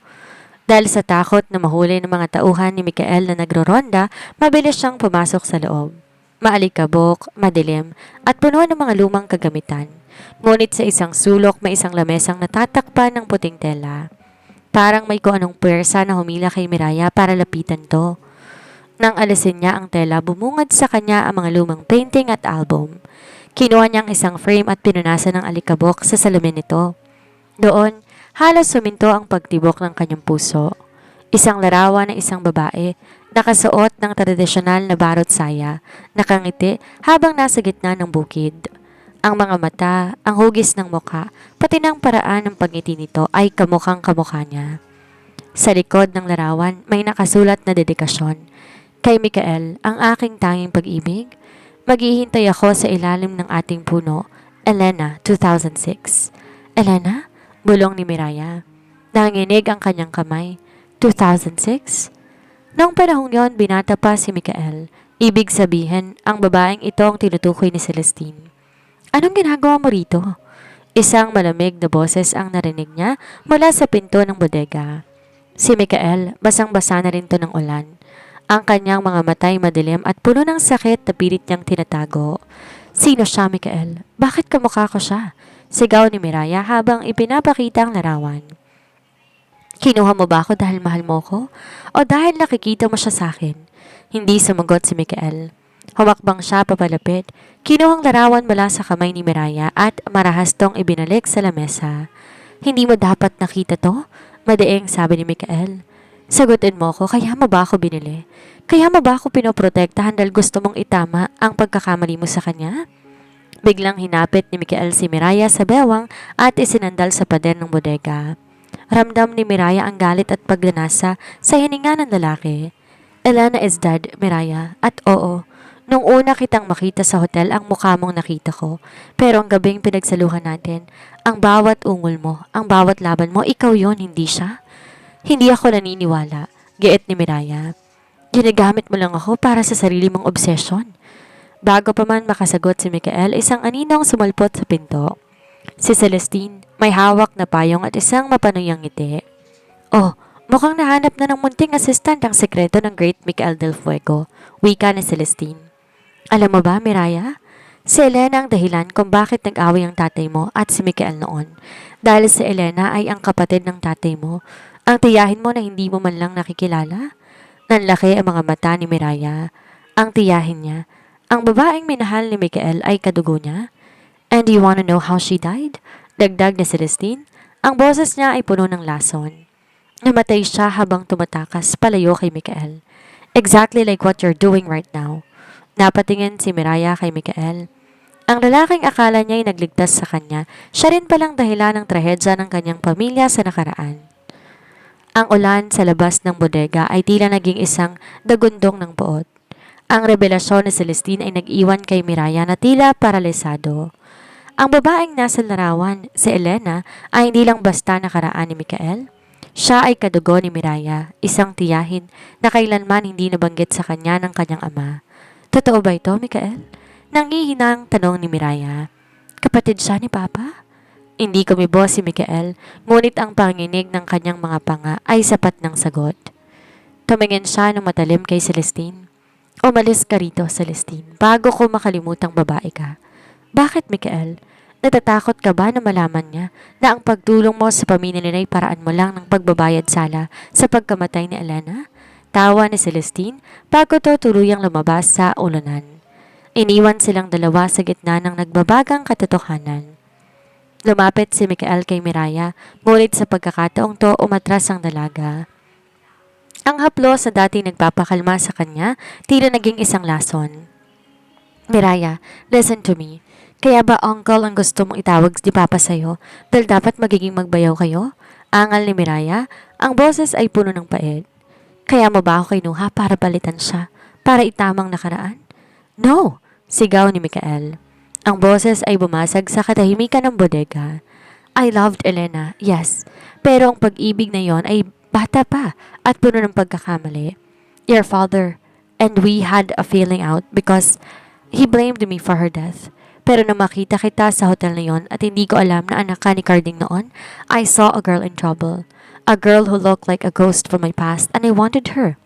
Dahil sa takot na mahuli ng mga tauhan ni Mikael na nagroronda, mabilis siyang pumasok sa loob. Maalikabok, madilim, at puno ng mga lumang kagamitan. Ngunit sa isang sulok may isang lamesang natatakpan ng puting tela. Parang may kung anong puwersa na humila kay Miraya para lapitan to. Nang alisin niya ang tela, bumungad sa kanya ang mga lumang painting at album. Kinuha niyang isang frame at pinunasan ng alikabok sa salamin nito. Doon, halos suminto ang pagtibok ng kanyang puso. Isang larawan ng isang babae, nakasuot ng tradisyonal na barot saya, nakangiti habang nasa gitna ng bukid. Ang mga mata, ang hugis ng mukha, pati ng paraan ng pagngiti nito ay kamukhang kamukha niya. Sa likod ng larawan, may nakasulat na dedikasyon. Kay Mikael, ang aking tanging pag-ibig. Maghihintay ako sa ilalim ng ating puno. Elena, 2006. Elena? Bulong ni Miraya. Nanginig ang kanyang kamay. 2006? Noong panahong yon, binata pa si Mikael. Ibig sabihin, ang babaeng ito ang tinutukoy ni Celestine. Anong ginagawa mo rito? Isang malamig na boses ang narinig niya mula sa pinto ng bodega. Si Mikael, basang-basa na rin to ng ulan. Ang kanyang mga matay madilim at puno ng sakit na pilit niyang tinatago. Sino siya, Mikael? Bakit kamukha ko siya? Sigaw ni Miraya habang ipinapakita ang larawan. Kinuha mo ba ako dahil mahal mo ko? O dahil nakikita mo siya sa akin? Hindi sumagot si Mikael. Humakbang siya papalapit. Kinuhang larawan mula sa kamay ni Miraya at marahas tong ibinalik sa lamesa. Hindi mo dapat nakita to? Madaing sabi ni Mikael. Sagutin mo ko, kaya mo ba ako binili? Kaya mo ba ako pinoprotektahan dahil gusto mong itama ang pagkakamali mo sa kanya? Biglang hinapit ni Mikael si Miraya sa bewang at isinandal sa pader ng bodega. Ramdam ni Miraya ang galit at pagdanasa sa hininga ng lalaki. Elena is dead, Miraya, at oo, nung una kitang makita sa hotel ang mukha mong nakita ko. Pero ang gabing pinagsaluhan natin, ang bawat ungol mo, ang bawat laban mo, ikaw yon, hindi siya? Hindi ako naniniwala, giit ni Miraya. Ginagamit mo lang ako para sa sarili mong obsession. Bago pa man makasagot si Mikael, isang aninong sumalpot sa pinto. Si Celestine, may hawak na payong at isang mapanuyang ngiti. Oh, mukhang nahanap na ng munting assistant ang sekreto ng Great Mikael del Fuego, wika ni Celestine. Alam mo ba, Miraya? Si Elena ang dahilan kung bakit nag-away ang tatay mo at si Mikael noon. Dahil si Elena ay ang kapatid ng tatay mo. Ang tiyahin mo na hindi mo man lang nakikilala? Nanlaki ang mga mata ni Miraya. Ang tiyahin niya, ang babaeng minahal ni Mikael ay kadugo niya. And you wanna know how she died? Dagdag ni Celestine. Ang boses niya ay puno ng lason. Namatay siya habang tumatakas palayo kay Mikael. Exactly like what you're doing right now. Napatingin si Miraya kay Mikael. Ang lalaking akala niya ay nagligtas sa kanya, siya rin palang dahilan ng trahedya ng kanyang pamilya sa nakaraan. Ang ulan sa labas ng bodega ay tila naging isang dagundong ng buot. Ang revelasyon ni Celestine ay nag-iwan kay Miraya na tila paralisado. Ang babaeng nasa larawan, si Elena, ay hindi lang basta nakaraan ni Mikael. Siya ay kadugo ni Miraya, isang tiyahin na kailanman hindi nabanggit sa kanya ng kanyang ama. Totoo ba ito, Mikael? Nangihinang tanong ni Miraya. Kapatid siya ni Papa? Hindi kumibo si Mikael, ngunit ang panginig ng kanyang mga panga ay sapat ng sagot. Tumingin siya ng matalim kay Celestine. Umalis ka rito, Celestine, bago ko makalimutang babae ka. Bakit, Mikael? Natatakot ka ba na malaman niya na ang pagtulong mo sa pamilya nila ay paraan mo lang ng pagbabayad sala sa pagkamatay ni Elena? Tawa ni Celestine bago to tuluyang lumabas sa ulunan. Iniwan silang dalawa sa gitna ng nagbabagang katotohanan. Lumapit si Mikael kay Miraya, ngunit sa pagkakataong to umatras ang dalaga. Ang haplos sa dati nagpapakalma sa kanya, tila naging isang lason. Miraya, listen to me. Kaya ba uncle ang gusto mong itawag ni Papa sa'yo dahil dapat magiging magbayaw kayo? Angal ni Miraya, ang boses ay puno ng pait. Kaya mo ba ako kinuha para balitan siya? Para itamang nakaraan? No! Sigaw ni Mikael. Ang boses ay bumasag sa katahimikan ng bodega. I loved Elena, yes. Pero ang pag-ibig na yon ay bata pa at puno ng pagkakamali. Your father and we had a falling out because he blamed me for her death. Pero nang makita kita sa hotel na yon at hindi ko alam na anak ka ni Carding noon, I saw a girl in trouble. A girl who looked like a ghost from my past and I wanted her.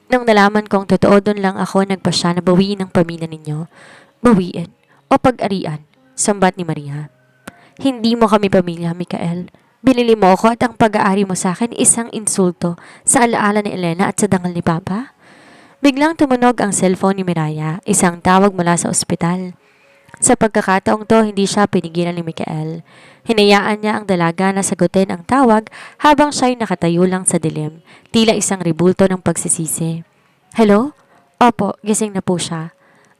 Nang nalaman kong totoo, doon lang ako nagpasya na bawiin ang pamilya ninyo. Bawiin o pag-arian, sambat ni Maria. Hindi mo kami pamilya, Mikael. Binili mo ako at ang pag-aari mo sa akin isang insulto sa alaala ni Elena at sa dangal ni Papa. Biglang tumunog ang cellphone ni Miraya, isang tawag mula sa ospital. Sa pagkakataong to, hindi siya pinigilan ni Mikael. Hinayaan niya ang dalaga na sagutin ang tawag habang siya'y nakatayo lang sa dilim, tila isang ribulto ng pagsisisi. Hello? Opo, gising na po siya.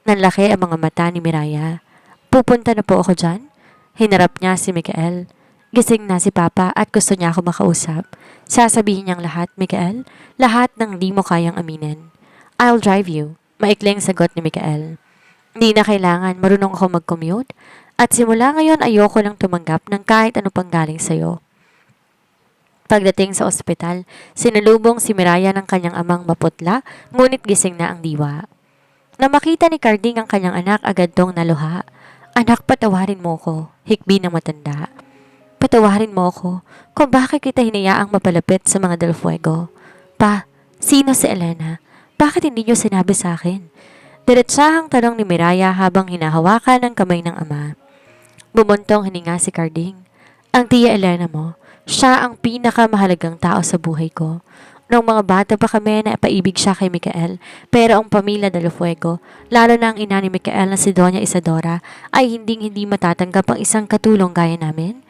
Nanlaki ang mga mata ni Miraya. Pupunta na po ako dyan? Hinarap niya si Mikael. Gising na si Papa at gusto niya ako makausap. Sasabihin niyang lahat, Mikael. Lahat ng di mo kayang aminin. I'll drive you. Maikling sagot ni Mikael. Hindi na kailangan, marunong ako mag-commute. At simula ngayon ayoko lang tumanggap ng kahit ano pang galing sa'yo. Pagdating sa ospital, sinalubong si Miraya ng kanyang amang maputla, ngunit gising na ang diwa. Na makita ni Carding ang kanyang anak, agad tong naluha. Anak, patawarin mo ko, hikbi ng matanda. Patawarin mo ko kung bakit kita hinayaang mapalapit sa mga Del Fuego. Pa, sino si Elena? Bakit hindi niyo sinabi sa akin? Diretsahang tanong ni Miraya habang hinahawakan ang kamay ng ama. Bumuntong hininga si Carding. Ang tiya Elena mo, siya ang pinakamahalagang tao sa buhay ko. Noong mga bata pa kami na paibig siya kay Mikael, pero ang pamilya Del Fuego, lalo na ang ina ni Mikael na si Doña Isadora, ay hindi matatanggap ang isang katulong gaya namin.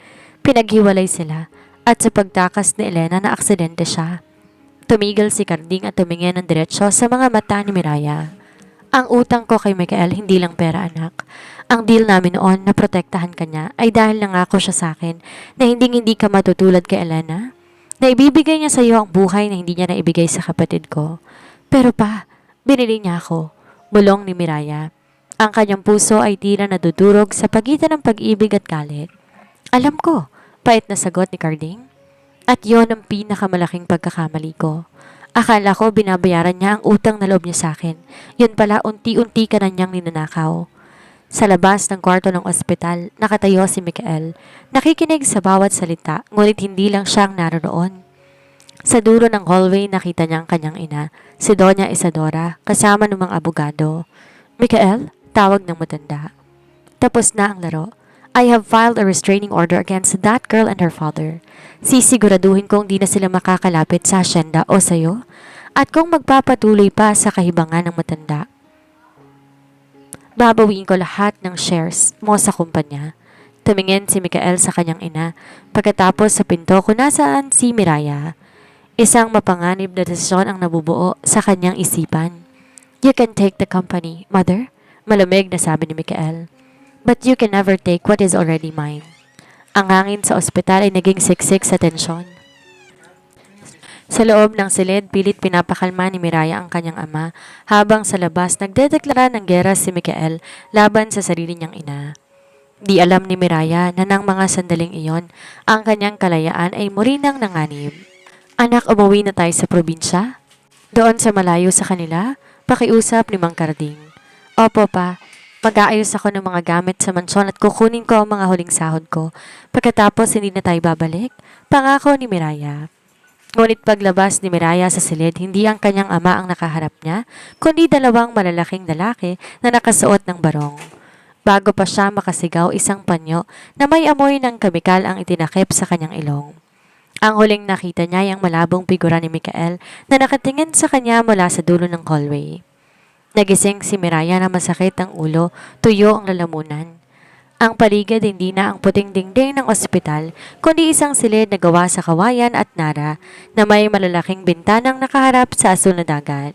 Pinaghiwalay sila, at sa pagtakas ni Elena na aksidente siya. Tumigil si Carding at tumingin ng diretsyo sa mga mata ni Miraya. Ang utang ko kay Mikael hindi lang pera, anak. Ang deal namin noon na protektahan ka niya ay dahil nangako siya sa akin na hindi ka matutulad kay Elena. Na ibibigay niya sa iyo ang buhay na hindi niya naibigay sa kapatid ko. Pero pa, binili niya ako. Bulong ni Miraya. Ang kanyang puso ay tila nadudurog sa pagitan ng pag-ibig at galit. Alam ko, pait na sagot ni Carding. At yon ang pinakamalaking pagkakamali ko. Akala ko binabayaran niya ang utang na loob niya sa akin. Yun pala, unti-unti ka na niyang ninanakaw. Sa labas ng kwarto ng ospital, nakatayo si Mikael. Nakikinig sa bawat salita, ngunit hindi lang siyang naroon. Sa dulo ng hallway, nakita niya ang kanyang ina, si Doña Isadora, kasama ng mga abogado. Mikael, tawag ng matanda. Tapos na ang laro. I have filed a restraining order against that girl and her father. Sisiguraduhin kong di na sila makakalapit sa asyenda o sayo, at kung magpapatuloy pa sa kahibangan ng matanda, babawiin ko lahat ng shares mo sa kumpanya. Tumingin si Mikael sa kanyang ina pagkatapos sa pinto kung nasaan si Miraya. Isang mapanganib na desisyon ang nabubuo sa kanyang isipan. You can take the company, mother, malamig na sabi ni Mikael. But you can never take what is already mine. Ang hangin sa ospital ay naging siksik sa tensyon. Sa loob ng silid, pilit pinapakalma ni Miraya ang kanyang ama, habang sa labas nagdedeklara ng gera si Mikael laban sa sarili niyang ina. Di alam ni Miraya na nang mga sandaling iyon, ang kanyang kalayaan ay murinang nanganib. Anak, umuwi na tayo sa probinsya? Doon sa malayo sa kanila, pakiusap ni Mang Carding. Opo pa, Mag-aayos ako ng mga gamit sa mansyon at kukunin ko ang mga huling sahod ko. Pagkatapos hindi na tayo babalik, pangako ni Miraya. Ngunit paglabas ni Miraya sa silid, hindi ang kanyang ama ang nakaharap niya, kundi dalawang malalaking lalaki na nakasuot ng barong. Bago pa siya makasigaw, isang panyo na may amoy ng kemikal ang itinakip sa kanyang ilong. Ang huling nakita niya ay ang malabong figura ni Mikael na nakatingin sa kanya mula sa dulo ng hallway. Nagising si Miraya na masakit ang ulo, tuyo ang lalamunan. Ang paligid hindi na ang puting dingding ng ospital, kundi isang silid na gawa sa kawayan at nara na may malalaking bintanang nakaharap sa asul na dagat.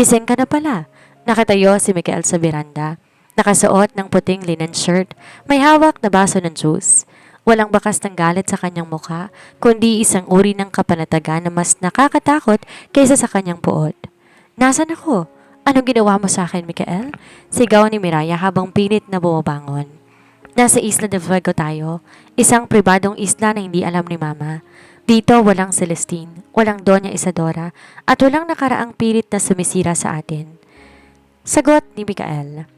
Gising ka na pala. Nakatayo si Mikael sa beranda. Nakasuot ng puting linen shirt, may hawak na baso ng juice. Walang bakas ng galit sa kanyang mukha, kundi isang uri ng kapanatagan na mas nakakatakot kaysa sa kanyang puot. Nasaan ako? Anong ginawa mo sa akin, Mikael? Sigaw ni Miraya habang pilit na bumabangon. Nasa Isla de Fuego tayo, isang pribadong isla na hindi alam ni Mama. Dito walang Celestine, walang Doña Isadora, at walang nakaraang pilit na sumisira sa atin. Sagot ni Mikael.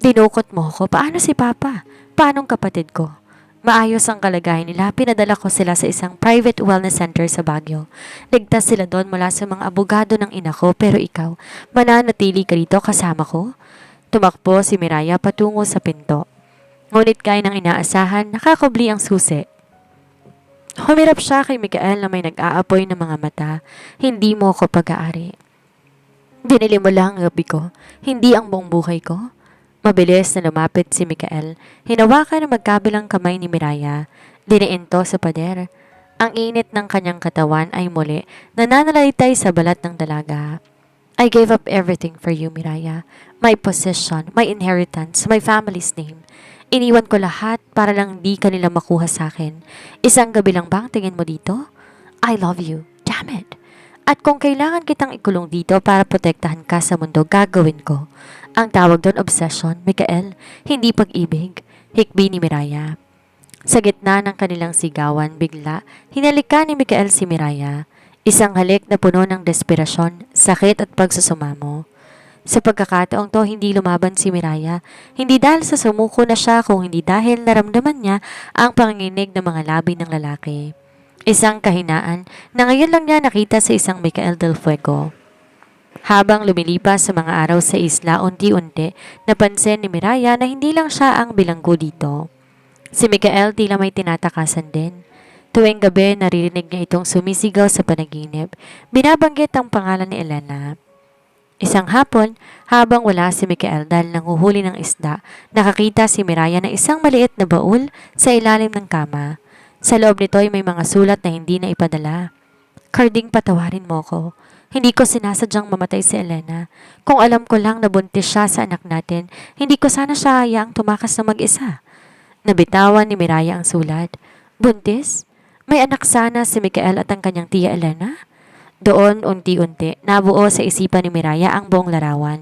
Dinukot mo ko, paano si Papa? Paanong kapatid ko? Maayos ang kalagayan nila, pinadala ko sila sa isang private wellness center sa Baguio. Ligtas sila doon mula sa mga abogado ng ina ko, pero ikaw, mananatili ka rito kasama ko? Tumakbo si Miraya patungo sa pinto. Ngunit kaya ng inaasahan, nakakubli ang susi. Humirap siya kay Mikael na may nag-aapoy ng mga mata. Hindi mo ako pag-aari. Binili mo lang ang gabi ko, hindi ang buong buhay ko. Mabilis na lumapit si Mikael. Hinawakan ng magkabilang kamay ni Miraya. Diniinto sa pader. Ang init ng kanyang katawan ay muli nananalitay sa balat ng dalaga. I gave up everything for you, Miraya. My position, my inheritance, my family's name. Iniwan ko lahat para lang di kanila makuha sa akin. Isang gabi lang bang tingin mo dito? I love you. Damn it. At kung kailangan kitang ikulong dito para protektahan ka sa mundo, gagawin ko. Ang tawag doon obsession, Mikael, hindi pag-ibig. Hikbi ni Miraya. Sa gitna ng kanilang sigawan, bigla, hinalikan ni Mikael si Miraya. Isang halik na puno ng desperasyon, sakit at pagsusumamo. Sa pagkakataong to, hindi lumaban si Miraya. Hindi dahil sa sumuko na siya, kung hindi dahil naramdaman niya ang panginginig ng mga labi ng lalaki. Isang kahinaan na ngayon lang niya nakita sa isang Mikael del Fuego. Habang lumilipas sa mga araw sa isla, unti-unti, napansin ni Miraya na hindi lang siya ang bilanggo dito. Si Mikael tila may tinatakasan din. Tuwing gabi, naririnig niya itong sumisigaw sa panaginip. Binabanggit ang pangalan ni Elena. Isang hapon, habang wala si Mikael dahil nanguhuli ng isda, nakakita si Miraya ng isang maliit na baul sa ilalim ng kama. Sa loob nito ay may mga sulat na hindi na ipadala. Carding, patawarin mo ko. Hindi ko sinasadyang mamatay si Elena. Kung alam ko lang na buntis siya sa anak natin, hindi ko sana siya hayaang tumakas na mag-isa. Nabitawan ni Miraya ang sulat. Buntis? May anak sana si Mikael at ang kanyang tiya Elena? Doon, unti-unti, nabuo sa isipan ni Miraya ang buong larawan.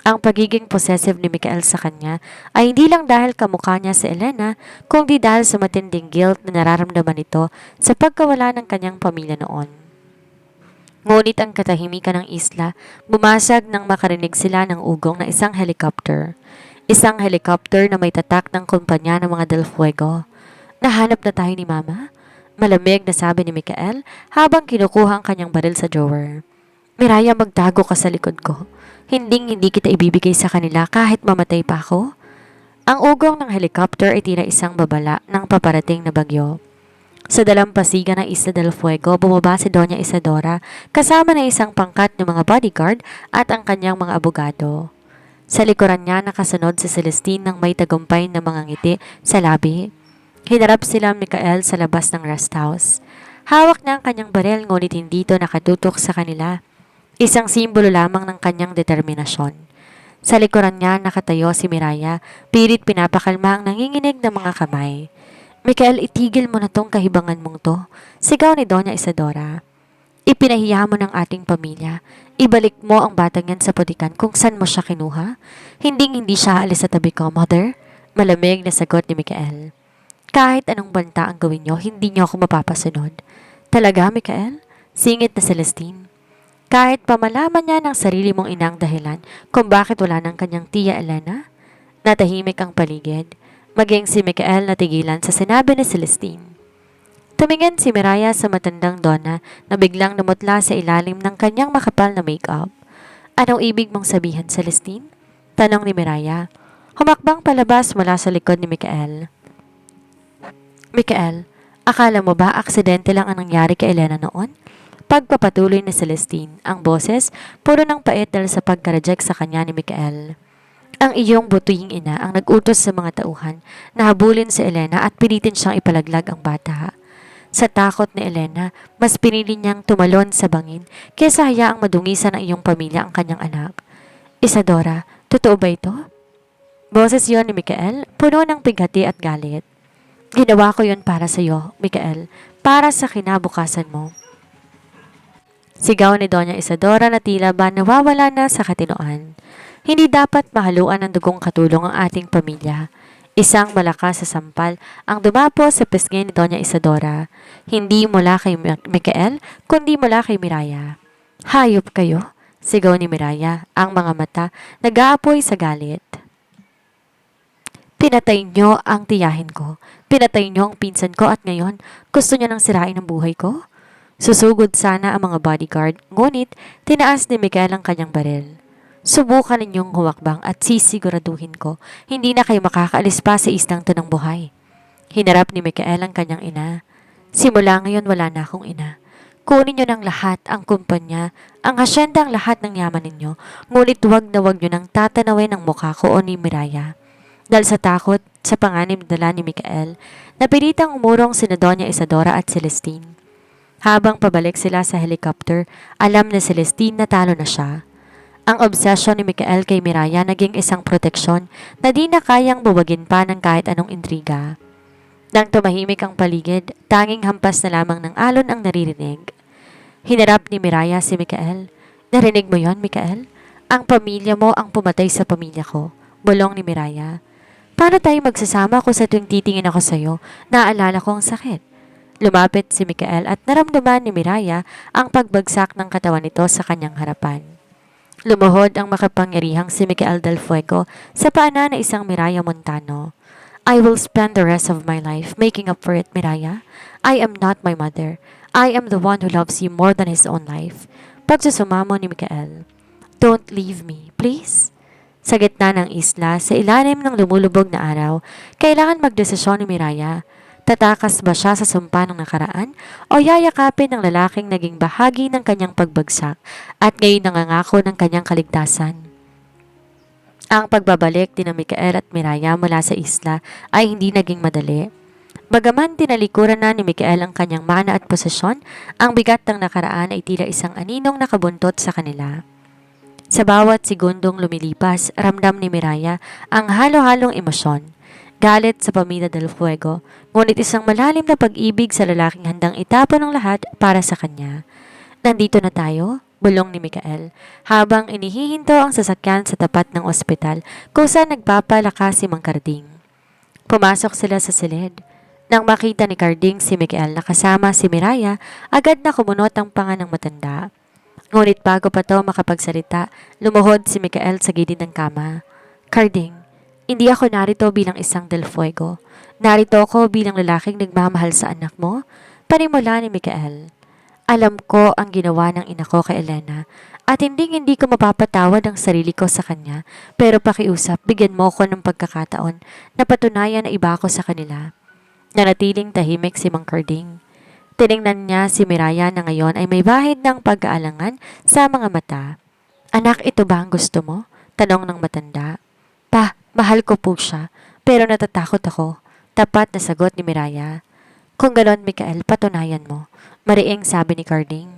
Ang pagiging possessive ni Mikael sa kanya ay hindi lang dahil kamukha niya si Elena, kundi dahil sa matinding guilt na nararamdaman nito sa pagkawala ng kanyang pamilya noon. Ngunit ang katahimikan ng isla, bumasag nang makarinig sila ng ugong na isang helicopter. Isang helicopter na may tatak ng kumpanya ng mga Del Fuego. Nahanap na tayo ni Mama? Malamig na sabi ni Mikael habang kinukuha ang kanyang baril sa drawer. Miraya, magtago ka sa likod ko. Hindi kita ibibigay sa kanila kahit mamatay pa ako. Ang ugong ng helicopter ay tila isang babala ng paparating na bagyo. Sa dalampasigan ng Isla del Fuego, bumaba si Doña Isadora kasama ng isang pangkat ng mga bodyguard at ang kanyang mga abogado. Sa likuran niya nakasunod si Celestine ng may tagumpay na mga ngiti sa labi. Hinarap sila Mikael sa labas ng rest house. Hawak niya ang kanyang baril ngunit hindi ito nakatutok sa kanila. Isang simbolo lamang ng kanyang determinasyon. Sa likuran niya nakatayo si Miraya, pilit pinapakalma ang nanginginig ng mga kamay. Mikael, itigil mo na tong kahibangan mong to, sigaw ni Doña Isadora. Ipinahiya mo ng ating pamilya. Ibalik mo ang batang yan sa putikan kung saan mo siya kinuha. Hindi siya alis sa tabi ko, Mother. Malamig na sagot ni Mikael. Kahit anong banta ang gawin niyo, hindi niyo ako mapapasunod. Talaga, Mikael? Singit na Celestine. Kahit pamalaman niya ng sarili mong inang dahilan kung bakit wala ng kanyang tiya Elena? Natahimik ang paligid. Maging si Mikael natigilan sa sinabi ni Celestine. Tumingin si Miraya sa matandang donna na biglang namutla sa ilalim ng kanyang makapal na makeup. Anong ibig mong sabihin, Celestine? Tanong ni Miraya. Humakbang palabas mula sa likod ni Mikael. Mikael, akala mo ba aksidente lang ang nangyari kay Elena noon? Pagpapatuloy ni Celestine, ang boses puro ng pait dahil sa pagka-reject sa kanya ni Mikael. Ang iyong butuying ina ang nag-utos sa mga tauhan na habulin si Elena at pilitin siyang ipalaglag ang bata. Sa takot ni Elena, mas pinili niyang tumalon sa bangin kaysa hayaang madungisan ng iyong pamilya ang kanyang anak. Isadora, totoo ba ito? Boses yon ni Mikael, puno ng pighati at galit. Ginawa ko yon para sa iyo, Mikael, para sa kinabukasan mo. Sigaw ni Doña Isadora na tila ba nawawala na sa katinoan. Hindi dapat mahaluan ng dugong katulong ang ating pamilya. Isang malakas sa sampal ang dumapo sa pisngi ni Doña Isadora. Hindi mula kay Mikael, kundi mula kay Miraya. Hayop kayo, sigaw ni Miraya, ang mga mata nag-aapoy sa galit. Pinatay niyo ang tiyahin ko. Pinatay niyo ang pinsan ko at ngayon gusto niyo nang sirain ang buhay ko? Susugod sana ang mga bodyguard, ngunit tinaas ni Mikael ang kanyang baril. Subukan ninyong humakbang at sisiguraduhin ko, hindi na kayo makakaalis pa sa islang to ng buhay. Hinarap ni Mikael ang kanyang ina. Simula ngayon wala na akong ina. Kunin niyo ng lahat ang kumpanya, ang hasyenda ang lahat ng yaman ninyo, ngunit wag niyo nang tatanawin ang mukha ko o ni Miraya. Dahil sa takot, sa panganib dala ni Mikael, napilitang umurong sina Doña Isadora at Celestine. Habang pabalik sila sa helicopter, alam ni Celestine na talo na siya. Ang obsesyon ni Mikael kay Miraya naging isang proteksyon na di na kayang buwagin pa ng kahit anong intriga. Nang tumahimik ang paligid, tanging hampas na lamang ng alon ang naririnig. Hinarap ni Miraya si Mikael. Narinig mo yon, Mikael? Ang pamilya mo ang pumatay sa pamilya ko. Bulong ni Miraya. Paano tayo magsasama kung sa tuwing titingin ako sa'yo, naaalala ko ang sakit? Lumapit si Mikael at naramdaman ni Miraya ang pagbagsak ng katawan nito sa kanyang harapan. Lumuhod ang makapangyarihang si Mikael del Fuego sa paanan na isang Miraya Montano. I will spend the rest of my life making up for it, Miraya. I am not my mother. I am the one who loves you more than his own life. Pagsusumamo ni Mikael. Don't leave me, please. Sa gitna ng isla, sa ilalim ng lumulubog na araw, kailangan magdesisyon ni Miraya. Tatakas ba siya sa sumpa ng nakaraan o yayakapin ng lalaking naging bahagi ng kanyang pagbagsak at ngayon nangangako ng kanyang kaligtasan? Ang pagbabalik ni Mikael at Miraya mula sa isla ay hindi naging madali. Bagaman tinalikuran na ni Mikael ang kanyang mana at posisyon, ang bigat ng nakaraan ay tila isang aninong nakabuntot sa kanila. Sa bawat segundong lumilipas, ramdam ni Miraya ang halo-halong emosyon. Galit sa pamilya del Fuego, ngunit isang malalim na pag-ibig sa lalaking handang itapon ng lahat para sa kanya. Nandito na tayo, bulong ni Mikael, habang inihihinto ang sasakyan sa tapat ng ospital kung saan nagpapalakas si Mang Carding. Pumasok sila sa silid. Nang makita ni Carding si Mikael na kasama si Miraya, agad na kumunot ang panga ng matanda. Ngunit bago pa to makapagsalita, lumuhod si Mikael sa gilid ng kama. Carding, hindi ako narito bilang isang del Fuego. Narito ako bilang lalaking nagmamahal sa anak mo. Panimula ni Mikael. Alam ko ang ginawa ng ina ko kay Elena at hindi ko mapapatawad ang sarili ko sa kanya, pero pakiusap, bigyan mo ko ng pagkakataon na patunayan na iba ako sa kanila. Nanatiling tahimik si Mang Carding. Tiningnan niya si Miraya na ngayon ay may bahid ng pag-aalangan sa mga mata. Anak, ito ba ang gusto mo? Tanong ng matanda. Pa, mahal ko po siya, pero natatakot ako. Tapat na sagot ni Miraya. Kung galon, Mikael, patunayan mo. Mariing sabi ni Carding.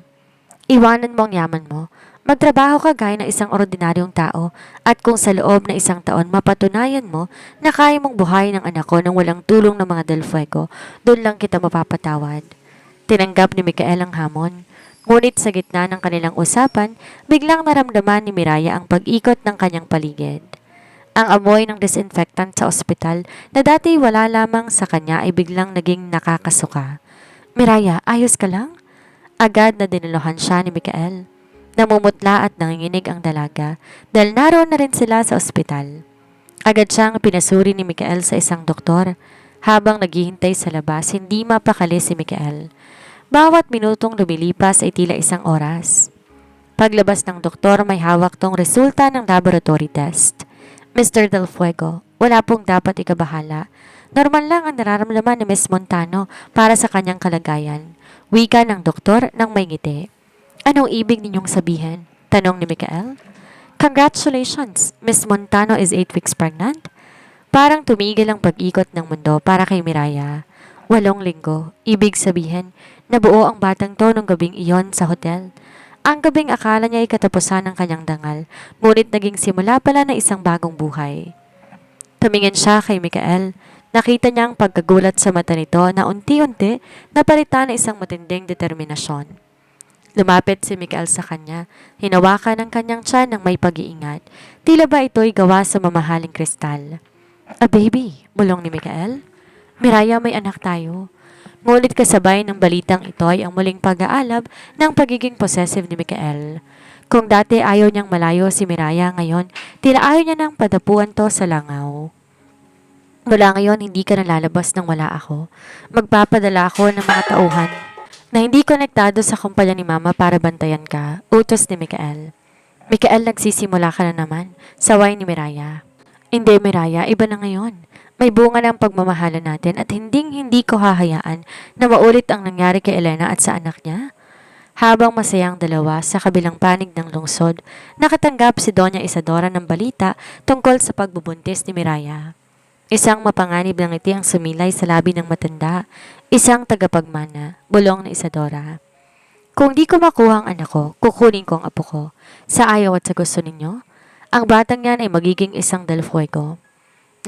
Iwanan mo ang yaman mo. Magtrabaho ka gaya ng isang ordinaryong tao at kung sa loob na isang taon mapatunayan mo na kaya mong buhayin ang anak ko nang walang tulong ng mga del Fuego, doon lang kita mapapatawad. Tinanggap ni Mikael ang hamon. Ngunit sa gitna ng kanilang usapan, biglang naramdaman ni Miraya ang pag-ikot ng kanyang paligid. Ang amoy ng disinfectant sa ospital na dati wala lamang sa kanya ay biglang naging nakakasuka. Miraya, ayos ka lang? Agad na dinilohan siya ni Mikael. Namumutla at nanginginig ang dalaga dahil naroon na rin sila sa ospital. Agad siyang pinasuri ni Mikael sa isang doktor. Habang naghihintay sa labas, hindi mapakali si Mikael. Bawat minutong lumilipas ay tila isang oras. Paglabas ng doktor, may hawak tong resulta ng laboratory test. Mr. Del Fuego, wala pong dapat ikabahala. Normal lang ang nararamdaman ni Miss Montano para sa kanyang kalagayan. Wika ng doktor nang may ngiti. Anong ibig ninyong sabihin? Tanong ni Mikael. Congratulations! Miss Montano is 8 weeks pregnant? Parang tumigil ang pag-ikot ng mundo para kay Miraya. 8 linggo. Ibig sabihin, nabuo ang batang to nung gabing iyon sa hotel. Ang gabing akala niya ay katapusan ng kanyang dangal, ngunit naging simula pala na isang bagong buhay. Tumingin siya kay Mikael. Nakita niya ang pagkagulat sa mata nito na unti-unti napalitan ng isang matinding determinasyon. Lumapit si Mikael sa kanya, hinawakan ang kanyang tiyan ng may pag-iingat. Tila ba ito'y gawa sa mamahaling kristal. A baby, bulong ni Mikael. Miraya, may anak tayo. Ngunit kasabay ng balitang ito ay ang muling pag-aalab ng pagiging possessive ni Mikael. Kung dati ayaw niyang malayo si Miraya, ngayon tila ayaw niya nang padapuan to sa langaw. Mula ngayon, hindi ka nalalabas nang wala ako. Magpapadala ako ng mga tauhan na hindi konektado sa kumpanya ni Mama para bantayan ka, utos ni Mikael. Mikael, nagsisimula ka na naman, saway ni Miraya. Hindi, Miraya, iba na ngayon. May bunga ng pagmamahalan natin at hindi ko hahayaan na maulit ang nangyari kay Elena at sa anak niya. Habang masayang dalawa sa kabilang panig ng lungsod, nakatanggap si Doña Isadora ng balita tungkol sa pagbubuntis ni Miraya. Isang mapanganib ng ngiti ang sumilay sa labi ng matanda, isang tagapagmana, bulong ni Isadora. Kung di ko makuha ang anak ko, kukunin ko ang apo ko. Sa ayaw at sa gusto ninyo, ang batang yan ay magiging isang Del Fuego.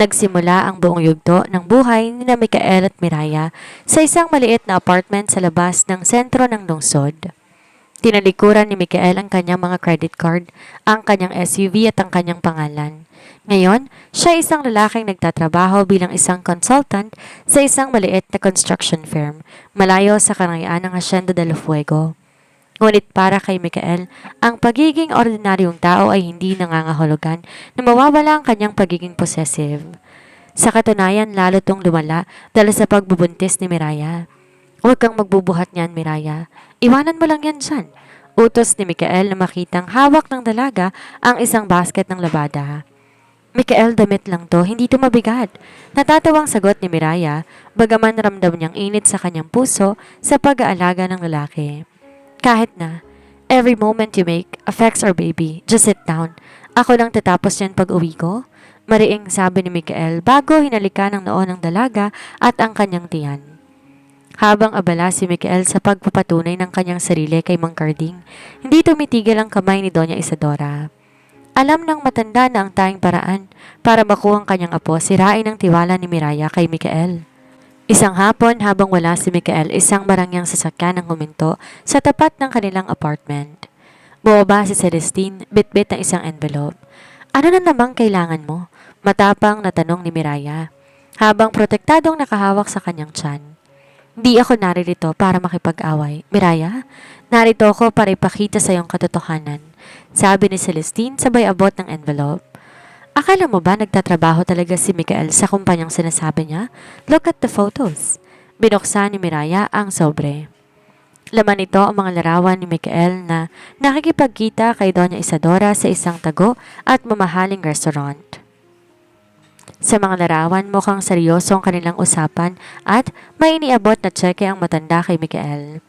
Nagsimula ang buong yugto ng buhay ni Mikael at Miraya sa isang maliit na apartment sa labas ng sentro ng lungsod. Tinalikuran ni Mikael ang kanyang mga credit card, ang kanyang SUV at ang kanyang pangalan. Ngayon, siya isang lalaking nagtatrabaho bilang isang consultant sa isang maliit na construction firm, malayo sa kanayaan ng Hacienda del Fuego. Ngunit para kay Mikael, ang pagiging ordinaryong tao ay hindi nangangahulugan na mawawala ang kanyang pagiging possessive. Sa katunayan, lalo tong lumala dahil sa pagbubuntis ni Miraya. Huwag kang magbubuhat niyan, Miraya. Iwanan mo lang yan dyan. Utos ni Mikael na makitang hawak ng dalaga ang isang basket ng labada. Mikael, damit lang to, hindi to mabigat. Natatawang sagot ni Miraya, bagaman ramdam niyang init sa kanyang puso sa pag-aalaga ng lalaki. Kahit na, every moment you make affects our baby. Just sit down. Ako lang tatapos yan pag uwi ko. Mariing sabi ni Mikael bago hinalikan ng noon ng dalaga at ang kanyang tiyan. Habang abala si Mikael sa pagpapatunay ng kanyang sarili kay Mang Carding, hindi tumitigil ang kamay ni Doña Isadora. Alam ng matanda na ang tanging paraan para makuha ang kanyang apo, sirain ang tiwala ni Miraya kay Mikael. Isang hapon habang wala si Mikael, isang marangyang sasakyan ang huminto sa tapat ng kanilang apartment. Bumaba si Celestine, bitbit ng isang envelope. Ano na namang kailangan mo? Matapang na tanong ni Miraya, habang protektadong nakahawak sa kanyang tiyan. Hindi ako naririto para makipag-away. Miraya, narito ako para ipakita sa iyong katotohanan, sabi ni Celestine sabay abot ng envelope. Akala mo ba nagtatrabaho talaga si Mikael sa kumpanyang sinasabi niya? Look at the photos. Binuksan ni Miraya ang sobre. Laman nito ang mga larawan ni Mikael na nakikipagkita kay Doña Isadora sa isang tago at mamahaling restaurant. Sa mga larawan, mukhang seryoso ang kanilang usapan at may iniabot na tseke ang matanda kay Mikael.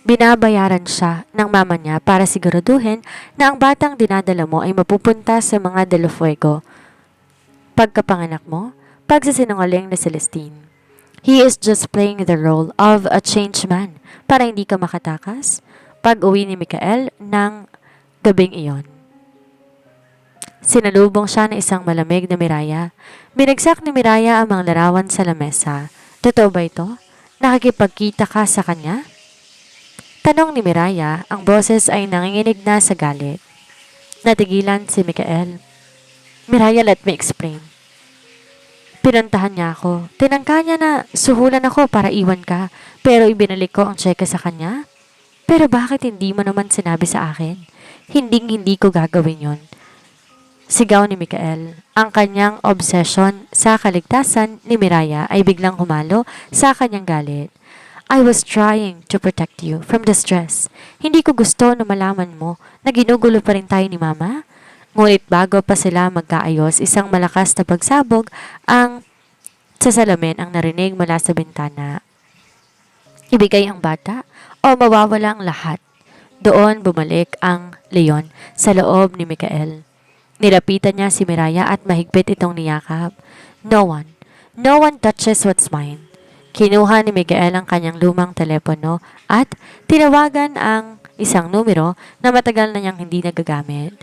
Binabayaran siya ng mama niya para siguraduhin na ang batang dinadala mo ay mapupunta sa mga Del Fuego. Pagkapanganak mo, pagsisinungaling ni Celestine. He is just playing the role of a changed man para hindi ka makatakas. Pag-uwi ni Mikael ng gabing iyon. Sinalubong siya ng isang malamig na Miraya. Binagsak ni Miraya ang mga larawan sa lamesa. Totoo ba ito? Nakikipagkita ka sa kanya? Tanong ni Miraya, ang boses ay nanginginig na sa galit. Natigilan si Mikael. Miraya, let me explain. Pinuntahan niya ako. Tinangka niya na suhulan ako para iwan ka, pero ibinalik ko ang tseke sa kanya. Pero bakit hindi mo naman sinabi sa akin? Hindi ko gagawin yon. Sigaw ni Mikael. Ang kanyang obsession sa kaligtasan ni Miraya ay biglang humalo sa kanyang galit. I was trying to protect you from the stress. Hindi ko gusto na malaman mo na ginugulo pa rin tayo ni Mama. Ngunit bago pa sila magkaayos, isang malakas na pagsabog ang sa salamin ang narinig mula sa bintana. Ibigay ang bata o mawawala ang lahat. Doon bumalik ang leon sa loob ni Mikael. Nilapitan niya si Miraya at mahigpit itong niyakap. No one touches what's mine. Kinuha ni Mikael ang kanyang lumang telepono at tinawagan ang isang numero na matagal na niyang hindi nagagamit.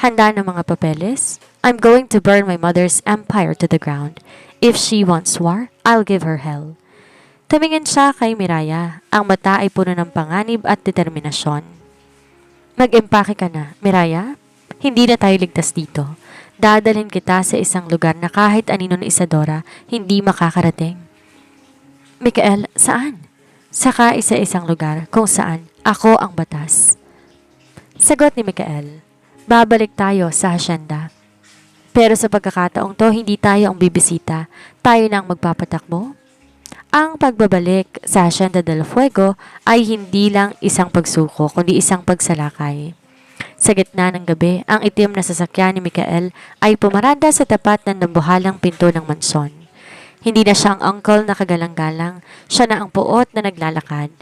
Handa ng mga papeles? I'm going to burn my mother's empire to the ground. If she wants war, I'll give her hell. Tumingin siya kay Miraya. Ang mata ay puno ng panganib at determinasyon. Mag-empake ka na, Miraya. Hindi na tayo ligtas dito. Dadalhin kita sa isang lugar na kahit anino ni Isadora, hindi makakarating. Mikael, saan? Saka isa-isang lugar kung saan ako ang batas. Sagot ni Mikael, babalik tayo sa hasyenda. Pero sa pagkakataong to, hindi tayo ang bibisita. Tayo nang magpapatakbo. Ang pagbabalik sa Hacienda del Fuego ay hindi lang isang pagsuko, kundi isang pagsalakay. Sa gitna ng gabi, ang itim na sasakyan ni Mikael ay pumarada sa tapat ng dambuhalang pinto ng mansyon. Hindi na siya ang uncle na kagalang-galang, siya na ang puot na naglalakad.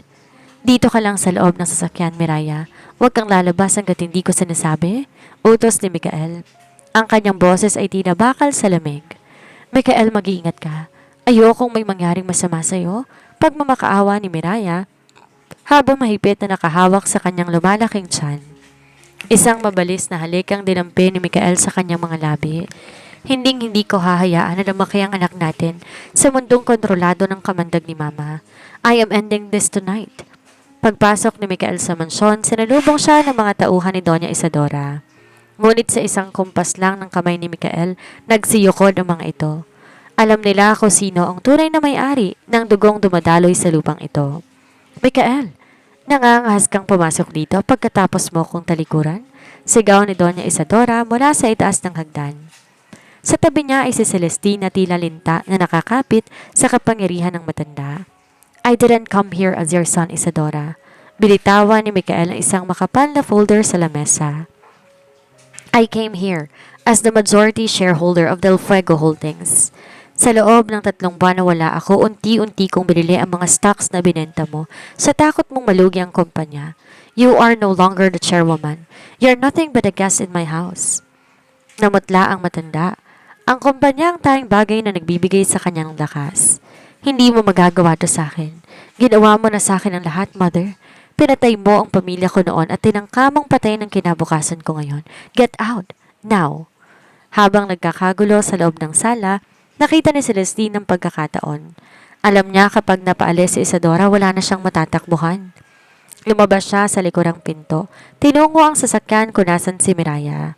Dito ka lang sa loob ng sasakyan, Miraya. Huwag kang lalabas hanggat hindi ko sinasabi. Utos ni Mikael. Ang kanyang boses ay tinabakal sa lamig. Mikael, mag-iingat ka. Ayokong may mangyaring masama sa'yo. Pagmamakaawa ni Miraya, habang mahigpit na nakahawak sa kanyang lumalaking tiyan. Isang mabalis na halik ang dinampi ni Mikael sa kanyang mga labi. Hindi ko hahayaan na lumaki ang anak natin sa mundong kontrolado ng kamandag ni Mama. I am ending this tonight. Pagpasok ni Mikael sa mansyon, sinalubong siya ng mga tauhan ni Doña Isadora. Ngunit sa isang kumpas lang ng kamay ni Mikael, nagsiyukod ang mga ito. Alam nila kung sino ang tunay na may-ari ng dugong dumadaloy sa lupang ito. Mikael, nangangahas kang pumasok dito pagkatapos mo kong talikuran? Sigaw ni Doña Isadora mula sa itaas ng hagdan. Sa tabi niya ay si Celestine na tila linta na nakakapit sa kapangyarihan ng matanda. I didn't come here as your son, Isadora. Binitawan ni Mikael ang isang makapal na folder sa lamesa. I came here as the majority shareholder of Del Fuego Holdings. Sa loob ng 3 buwan na wala ako, unti-unti kong binili ang mga stocks na binenta mo sa takot mong malugi ang kumpanya. You are no longer the chairwoman. You're nothing but a guest in my house. Namutla ang matanda. Ang kumpanya ang tayong bagay na nagbibigay sa kanyang lakas. Hindi mo magagawa to sa akin. Ginawa mo na sa akin ang lahat, Mother. Pinatay mo ang pamilya ko noon at tinangkamang patay ng kinabukasan ko ngayon. Get out, now. Habang nagkakagulo sa loob ng sala, nakita ni Celestine ang pagkakataon. Alam niya kapag napaalis si Isadora, wala na siyang matatakbuhan. Lumabas siya sa likurang pinto. Tinungo ang sasakyan kung nasan si Miraya.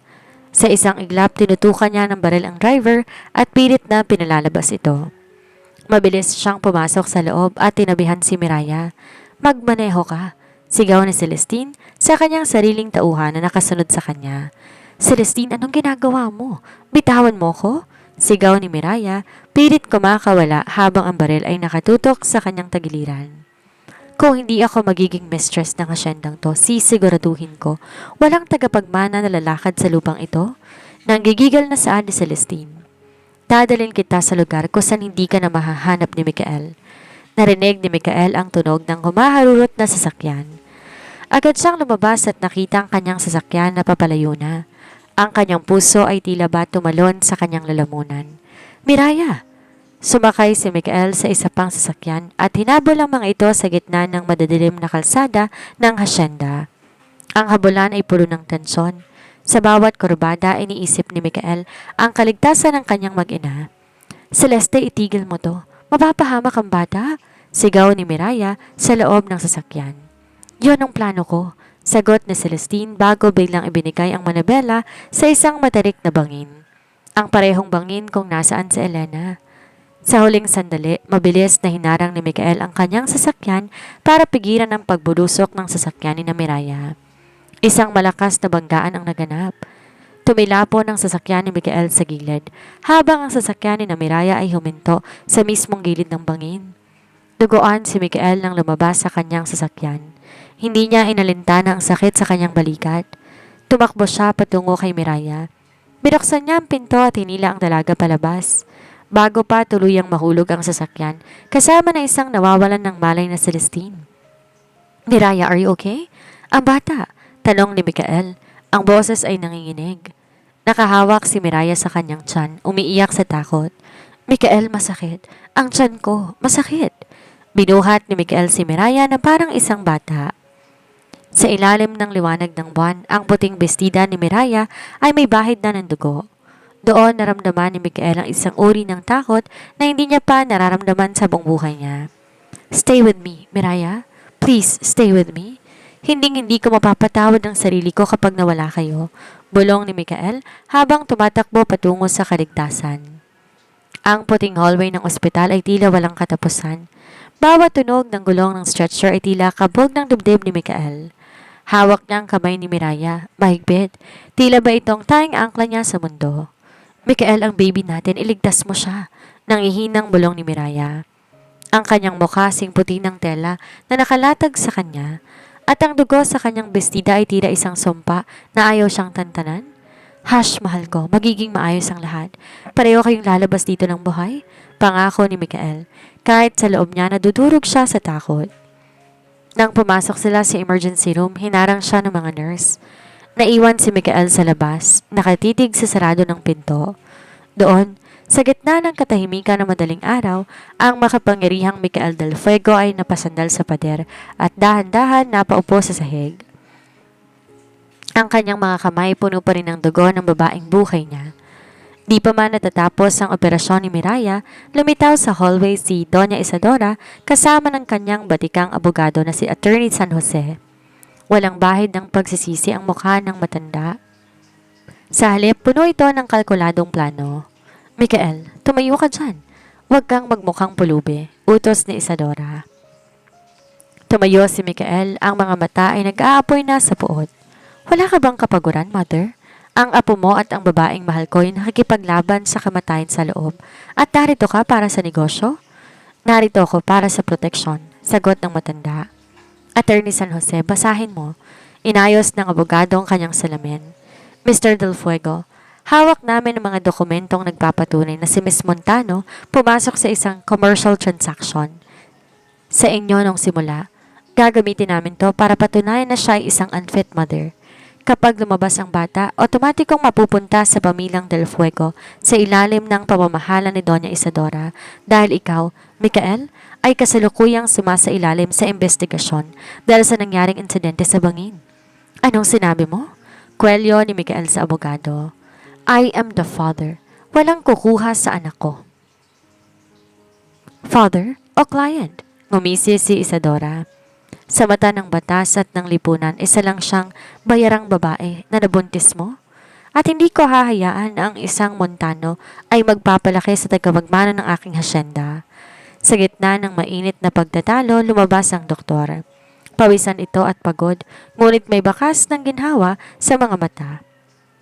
Sa isang iglap, tinutukan niya ng baril ang driver at pilit na pinalalabas ito. Mabilis siyang pumasok sa loob at tinabihan si Miraya. Magmaneho ka, sigaw ni Celestine sa kanyang sariling tauhan na nakasunod sa kanya. Celestine, anong ginagawa mo? Bitawan mo ko? Sigaw ni Miraya, pilit kumakawala habang ang baril ay nakatutok sa kanyang tagiliran. Kung hindi ako magiging mistress ng asyendang to, sisiguraduhin ko walang tagapagmana na lalakad sa lupang ito. Nanggigigal na saan ni Celestine. Dadalhin kita sa lugar kung saan hindi ka na mahahanap ni Mikael. Narinig ni Mikael ang tunog ng humaharurot na sasakyan. Agad siyang lumabas at nakita ang kanyang sasakyan na papalayo na. Ang kanyang puso ay tila ba tumalon sa kanyang lalamunan. Miraya! Sumakay si Mikael sa isa pang sasakyan at hinabol ang mga ito sa gitna ng madadilim na kalsada ng hasyenda. Ang habulan ay puno ng tensyon. Sa bawat kurbada iniisip ni Mikael ang kaligtasan ng kanyang mag-ina. Celeste, itigil mo to. Mapapahamak ang bata. Sigaw ni Miraya sa loob ng sasakyan. Yon ang plano ko. Sagot ni Celestine bago biglang ibinigay ang manabela sa isang matarik na bangin. Ang parehong bangin kung nasaan si Elena. Sa huling sandali, mabilis na hinarang ni Mikael ang kanyang sasakyan para pigilan ang pagbulusok ng sasakyan ni Miraya. Isang malakas na banggaan ang naganap. Tumilapo ng sasakyan ni Mikael sa gilid, habang ang sasakyan ni Miraya ay huminto sa mismong gilid ng bangin. Duguan si Mikael nang lumabas sa kanyang sasakyan. Hindi niya inalintana ang sakit sa kanyang balikat. Tumakbo siya patungo kay Miraya. Binuksan niya ang pinto at hinila ang dalaga palabas. Bago pa tuluyang mahulog ang sasakyan, kasama na isang nawawalan ng malay na Celestine. Miraya, are you okay? Ang bata, tanong ni Mikael. Ang boses ay nanginginig. Nakahawak si Miraya sa kanyang tiyan, umiiyak sa takot. Mikael, masakit. Ang tiyan ko, masakit. Binuhat ni Mikael si Miraya na parang isang bata. Sa ilalim ng liwanag ng buwan, ang puting bestida ni Miraya ay may bahid na ng dugo. Doon naramdaman ni Mikael ang isang uri ng takot na hindi niya pa nararamdaman sa buong buhay niya. Stay with me, Miraya. Please, stay with me. Hindi ko mapapatawad ang sarili ko kapag nawala kayo, bulong ni Mikael habang tumatakbo patungo sa kaligtasan. Ang puting hallway ng ospital ay tila walang katapusan. Bawat tunog ng gulong ng stretcher ay tila kabog ng dibdib ni Mikael. Hawak niya ang kamay ni Miraya, mahigpit. Tila ba itong tanging angkla niya sa mundo? Mikael, ang baby natin, iligtas mo siya, nangihinang bulong ni Miraya. Ang kanyang mukha sing puti ng tela na nakalatag sa kanya, at ang dugo sa kanyang bestida ay tila isang sumpa na ayaw siyang tantanan. Hush, mahal ko, magiging maayos ang lahat. Pareho kayong lalabas dito ng buhay, pangako ni Mikael, kahit sa loob niya nadudurog siya sa takot. Nang pumasok sila sa emergency room, hinarang siya ng mga nurse. Naiwan si Mikael sa labas, nakatitig sa sarado ng pinto. Doon, sa gitna ng katahimikan ng madaling araw, ang makapangyarihang Mikael del Fuego ay napasandal sa pader at dahan-dahan napaupo sa sahig. Ang kanyang mga kamay puno pa rin ng dugo ng babaeng buhay niya. Di pa man natatapos ang operasyon ni Miraya, lumitaw sa hallway si Doña Isadora kasama ng kanyang batikang abogado na si Attorney San Jose. Walang bahid ng pagsisisi ang mukha ng matanda. Sa halip, puno ito ng kalkuladong plano. Mikael, tumayo ka dyan. Huwag kang magmukhang pulubi, utos ni Isadora. Tumayo si Mikael, ang mga mata ay nag-aapoy na sa puot. Wala ka bang kapaguran, mother? Ang apo mo at ang babaeng mahal ko ay nakikipaglaban sa kamatayan sa loob. At narito ka para sa negosyo? Narito ako para sa proteksyon, sagot ng matanda. Attorney San Jose, basahin mo. Inayos ng abogado ang kanyang salamin. Mr. Del Fuego, hawak namin ang mga dokumentong nagpapatunay na si Miss Montano pumasok sa isang commercial transaction. Sa inyo nung simula, gagamitin namin to para patunayan na siya ay isang unfit mother. Kapag lumabas ang bata, otomatikong mapupunta sa pamilyang Del Fuego sa ilalim ng pamamahala ni Doña Isadora dahil ikaw, Mikael, ay kasalukuyang sumasailalim sa investigasyon dahil sa nangyaring insidente sa bangin. Anong sinabi mo? Kwelyo ni Mikael sa abogado. I am the father. Walang kukuha sa anak ko. Father o client? Ngumisi si Isadora. Sa mata ng batas at ng lipunan, isa lang siyang bayarang babae na nabuntis mo. At hindi ko hahayaan na ang isang Montano ay magpapalaki sa tagapagmana ng aking hasyenda. Sa gitna ng mainit na pagtatalo, lumabas ang doktor. Pawisan ito at pagod, ngunit may bakas ng ginhawa sa mga mata.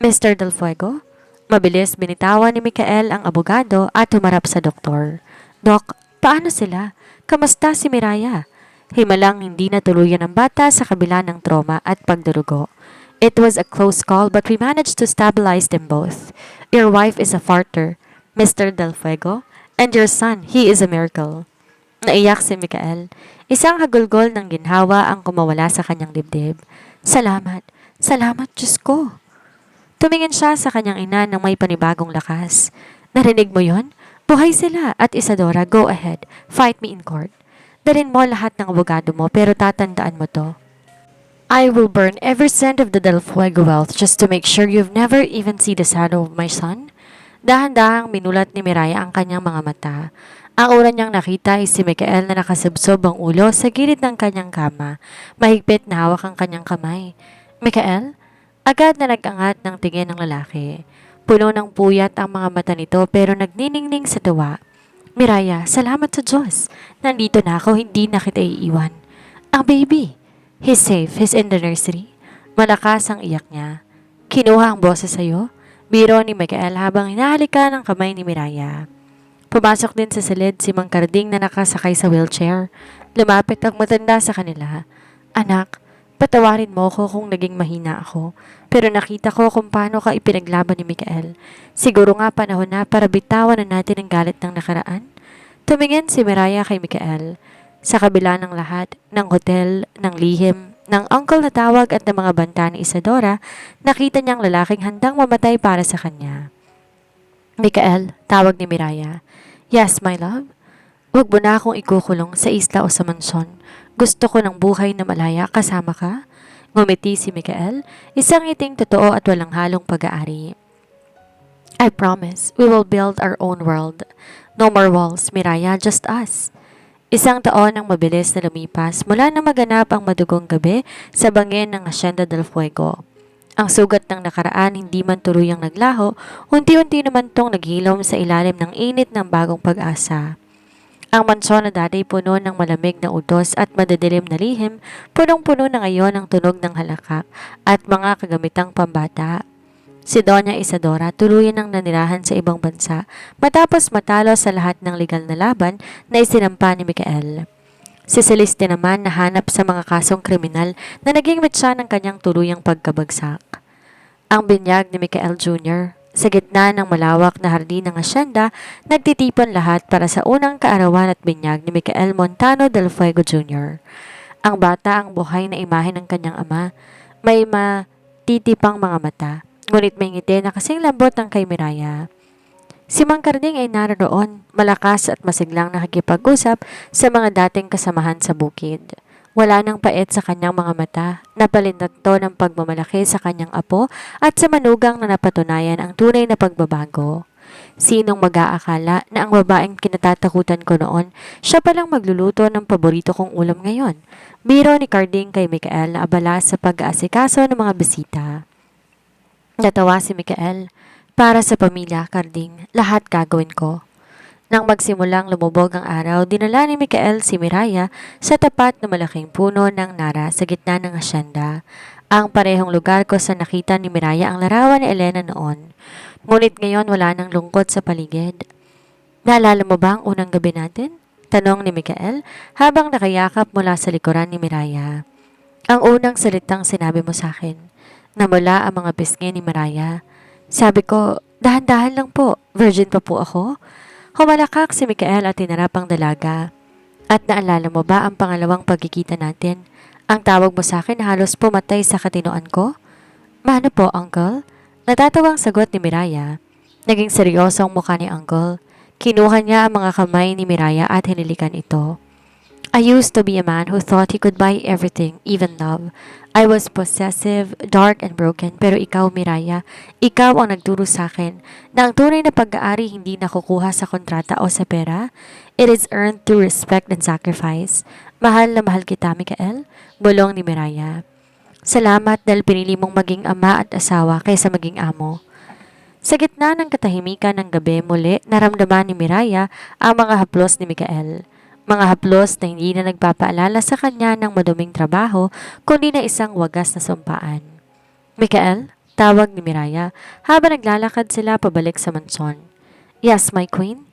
Mr. Del Fuego? Mabilis binitawan ni Mikael ang abogado at humarap sa doktor. Dok, paano sila? Kamusta si Miraya? Himalang hindi natuluyan ang bata sa kabila ng trauma at pagdurugo. It was a close call but we managed to stabilize them both. Your wife is a farter, Mr. Del Fuego, and your son, he is a miracle. Naiyak si Mikael. Isang hagulgol ng ginhawa ang kumawala sa kanyang dibdib. Salamat, salamat Diyos ko. Tumingin siya sa kanyang ina ng may panibagong lakas. Narinig mo yon? Buhay sila at Isadora, go ahead. Fight me in court. Dalhin mo lahat ng abogado mo pero tatandaan mo to. I will burn every cent of the Del Fuego wealth just to make sure you've never even seen the shadow of my son. Dahan-dahang minulat ni Miraya ang kanyang mga mata. Ang una niyang nakita ay si Mikael na nakasubsob ang ulo sa gilid ng kanyang kama. Mahigpit na hawak ang kanyang kamay. Mikael? Agad na nag-angat ng tingin ng lalaki. Puno ng puyat ang mga mata nito pero nagniningning sa tuwa. Miraya, salamat sa Diyos. Nandito na ako, hindi na kita iiwan. Ang baby. He's safe, he's in the nursery. Malakas ang iyak niya. Kinuha ang boses sa'yo? Biro ni Mikael habang hinahalikan ang kamay ni Miraya. Pumasok din sa silid si Mang Karding na nakasakay sa wheelchair. Lumapit ang matanda sa kanila. Anak, patawarin mo ko kung naging mahina ako. Pero nakita ko kung paano ka ipinaglaban ni Mikael. Siguro nga panahon na para bitawan na natin ang galit ng nakaraan. Tumingin si Miraya kay Mikael. Sa kabila ng lahat, ng hotel, ng lihim, ng uncle na tawag at ng mga banta ni Isadora, nakita niyang lalaking handang mamatay para sa kanya. Mikael, tawag ni Miraya. Yes, my love. Huwag mo na akong ikukulong sa isla o sa mansyon. Gusto ko ng buhay na malaya kasama ka. Ngumiti si Mikael, isang ngiting totoo at walang halong pag-aari. I promise, we will build our own world. No more walls, Miraya, just us. Isang taon ang mabilis na lumipas mula na maganap ang madugong gabi sa bangin ng Hacienda del Fuego. Ang sugat ng nakaraan hindi man turuyang naglaho, unti-unti naman tong naghilom sa ilalim ng init ng bagong pag-asa. Ang mansyon na dati puno ng malamig na utos at madadilim na lihim, punong-puno na ngayon ang tunog ng halakak at mga kagamitang pambata. Si Doña Isadora tuluyan ang nanirahan sa ibang bansa matapos matalo sa lahat ng legal na laban na isinampa ni Mikael. Si Celeste naman nahanap sa mga kasong kriminal na naging metsa ng kanyang tuluyang pagkabagsak. Ang binyag ni Mikael Jr. Sa gitna ng malawak na hardin ng asyenda, nagtitipon lahat para sa unang kaarawan at binyag ni Mikael Montano del Fuego Jr. Ang bata ang buhay na imahe ng kanyang ama, may matitipang mga mata, ngunit may ngiti na kasing lambot ng kay Miraya. Si Mang Karding ay naroon, malakas at masiglang nakikipag-usap sa mga dating kasamahan sa bukid. Wala nang pait sa kanyang mga mata, napalitan to ng pagmamalaki sa kanyang apo at sa manugang na napatunayan ang tunay na pagbabago. Sinong mag-aakala na ang babaeng kinatatakutan ko noon, siya palang magluluto ng paborito kong ulam ngayon? Biro ni Karding kay Mikael na abala sa pag-aasikaso ng mga bisita. Natawa si Mikael. Para sa pamilya, Karding, lahat gagawin ko. Nang magsimulang lumubog ang araw, dinala ni Mikael si Miraya sa tapat na malaking puno ng nara sa gitna ng asyenda. Ang parehong lugar ko sa nakita ni Miraya ang larawan ni Elena noon. Ngunit ngayon wala nang lungkot sa paligid. Naalala mo ba ang unang gabi natin? Tanong ni Mikael habang nakayakap mula sa likuran ni Miraya. Ang unang salitang sinabi mo sa akin. Namula ang mga pisngi ni Miraya. Sabi ko, dahan-dahan lang po, virgin pa po ako. Humalakak si Mikael at tinarap ang dalaga. At naalala mo ba ang pangalawang pagkikita natin? Ang tawag mo sa akin halos pumatay sa katinoan ko? Mano po, Uncle? Natatawang sagot ni Miraya. Naging seryoso ang mukha ni Uncle. Kinuha niya ang mga kamay ni Miraya at hinilikan ito. I used to be a man who thought he could buy everything, even love. I was possessive, dark and broken, pero ikaw, Miraya, ikaw ang nagturo sa akin na ang tunay na pag-aari hindi nakukuha sa kontrata o sa pera. It is earned through respect and sacrifice. Mahal na mahal kita, Mikael, bulong ni Miraya. Salamat dahil pinili mong maging ama at asawa kaysa maging amo. Sa gitna ng katahimikan ng gabi muli, naramdaman ni Miraya ang mga haplos ni Mikael. Mga haplos na hindi na nagpapaalala sa kanya ng maduming trabaho, kundi na isang wagas na sumpaan. Mikael, tawag ni Miraya habang naglalakad sila pabalik sa mansyon. Yes, my queen.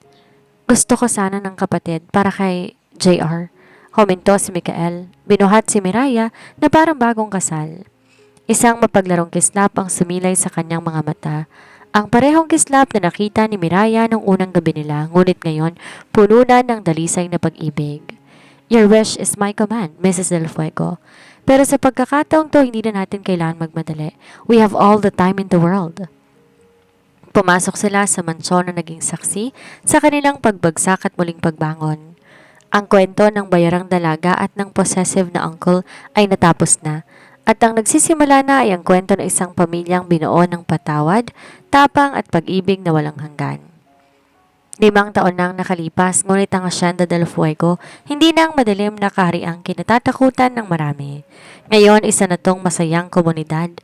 Gusto ko sana ng kapatid para kay JR. Huminto si Mikael. Binuhat si Miraya na parang bagong kasal. Isang mapaglarong kislap ang sumilay sa kanyang mga mata. Ang parehong kislap na nakita ni Miraya nung unang gabi nila, ngunit ngayon, puno na ng dalisay na pag-ibig. Your wish is my command, Mrs. Del Fuego. Pero sa pagkakataong to, hindi na natin kailangan magmadali. We have all the time in the world. Pumasok sila sa mansyon na naging saksi sa kanilang pagbagsak at muling pagbangon. Ang kwento ng bayarang dalaga at ng possessive na uncle ay natapos na. At ang nagsisimula na ay ang kwento ng isang pamilyang binuo ng patawad, tapang at pag-ibig na walang hanggan. 5 taon nang nakalipas, ngunit ang Hacienda del Fuego hindi na ang madilim na kahariang kinatatakutan ng marami. Ngayon, isa na tong masayang komunidad.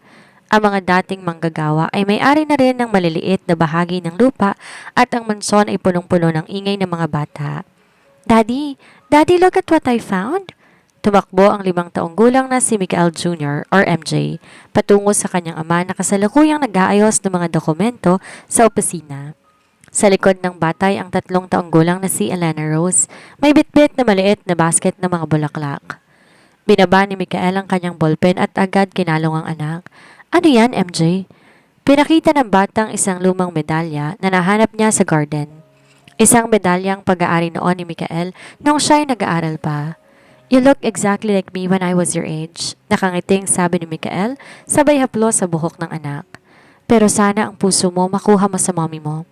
Ang mga dating manggagawa ay may-ari na rin ng maliliit na bahagi ng lupa at ang mansyon ay punong-puno ng ingay ng mga bata. Daddy, look at what I found! Tumakbo ang 5 taong gulang na si Mikael Jr. or MJ patungo sa kanyang ama na kasalukuyang nag-aayos ng mga dokumento sa opisina. Sa likod ng batay ang 3 taong gulang na si Elena Rose, may bitbit na maliit na basket ng mga bulaklak. Binaba ni Mikael ang kanyang ballpen at agad kinalong ang anak. Ano yan, MJ? Pinakita ng batang isang lumang medalya na nahanap niya sa garden. Isang medalyang pag-aari noon ni Mikael nung siya'y nag-aaral pa. You look exactly like me when I was your age. Nakangiting sabi ni Mikael, sabay haplo sa buhok ng anak. Pero sana ang puso mo makuha mo sa mommy mo.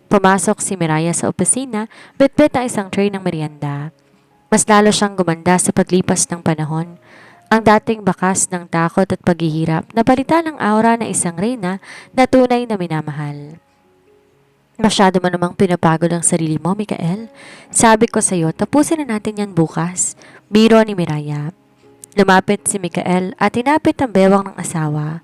Pumasok si Miraya sa opisina, bitbit ang isang tray ng merienda. Mas lalo siyang gumanda sa paglipas ng panahon. Ang dating bakas ng takot at paghihirap napalitan ng aura ng isang reyna na tunay na minamahal. Masyado mo namang pinapagod ang sarili mo, Mikael. Sabi ko sa'yo, tapusin na natin yan bukas. Biro ni Miraya. Lumapit si Mikael at tinapit ang bewang ng asawa.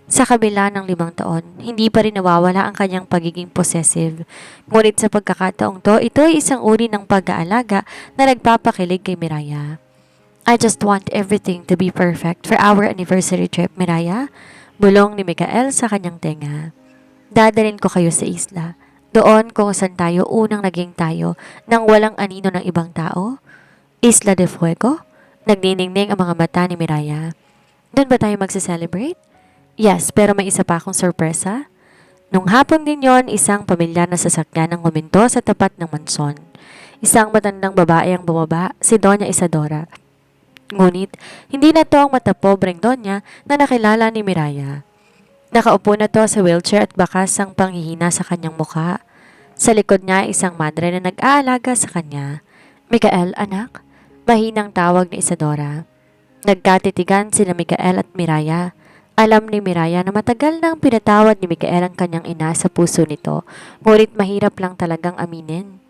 Sa kabila ng 5 taon, hindi pa rin nawawala ang kanyang pagiging possessive. Ngunit sa pagkakataong to, ito ay isang uri ng pag-aalaga na nagpapakilig kay Miraya. I just want everything to be perfect for our anniversary trip, Miraya. Bulong ni Mikael sa kanyang tenga. Dadalhin ko kayo sa isla. Doon kung saan tayo unang naging tayo nang walang anino ng ibang tao. Isla de Fuego? Nagniningning ang mga mata ni Miraya. Doon ba tayo magse-celebrate? Yes, pero may isa pa akong sorpresa. Nung hapon din yon, isang pamilyar na sasakyan ang huminto sa tapat ng mansyon. Isang matandang babae ang bumaba, si Doña Isadora. Ngunit, hindi na to ang matapobreng Doña na nakilala ni Miraya. Nakaupo na to sa wheelchair at bakas ang panghihina sa kanyang mukha. Sa likod niya isang madre na nag-aalaga sa kanya. Mikael, anak? Mahinang tawag ni Isadora. Nagkatitigan sila Mikael at Miraya. Alam ni Miraya na matagal nang pinatawad ni Mikael ang kanyang ina sa puso nito, ngunit mahirap lang talagang aminin.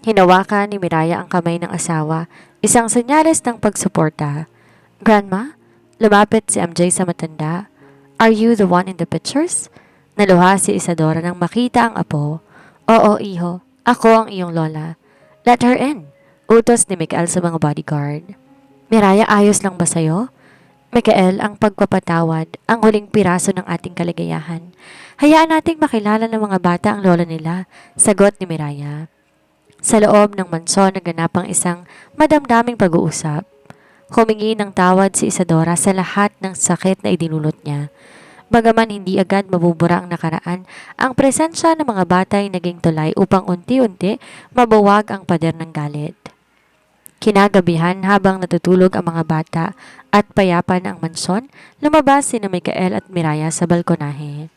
Hinawakan ni Miraya ang kamay ng asawa, isang senyales ng pagsuporta. Grandma? Lumapit si MJ sa matanda. Are you the one in the pictures? Naluha si Isadora nang makita ang apo. Oo, iho. Ako ang iyong lola. Let her in. Utos ni Mikael sa mga bodyguard. Miraya, ayos lang ba sa'yo? Mikael, ang pagpapatawad, ang huling piraso ng ating kaligayahan. Hayaan nating makilala ng mga bata ang lola nila, sagot ni Miraya. Sa loob ng mansyon naganap ang isang madamdaming pag-uusap. Humingi ng tawad si Isadora sa lahat ng sakit na idinulot niya. Bagaman hindi agad mabubura ang nakaraan, ang presensya ng mga bata ay naging tulay upang unti-unti mabuwag ang pader ng galit. Kinagabihan habang natutulog ang mga bata at payapa na ang mansyon, lumabas sina Mikael at Miraya sa balkonahe.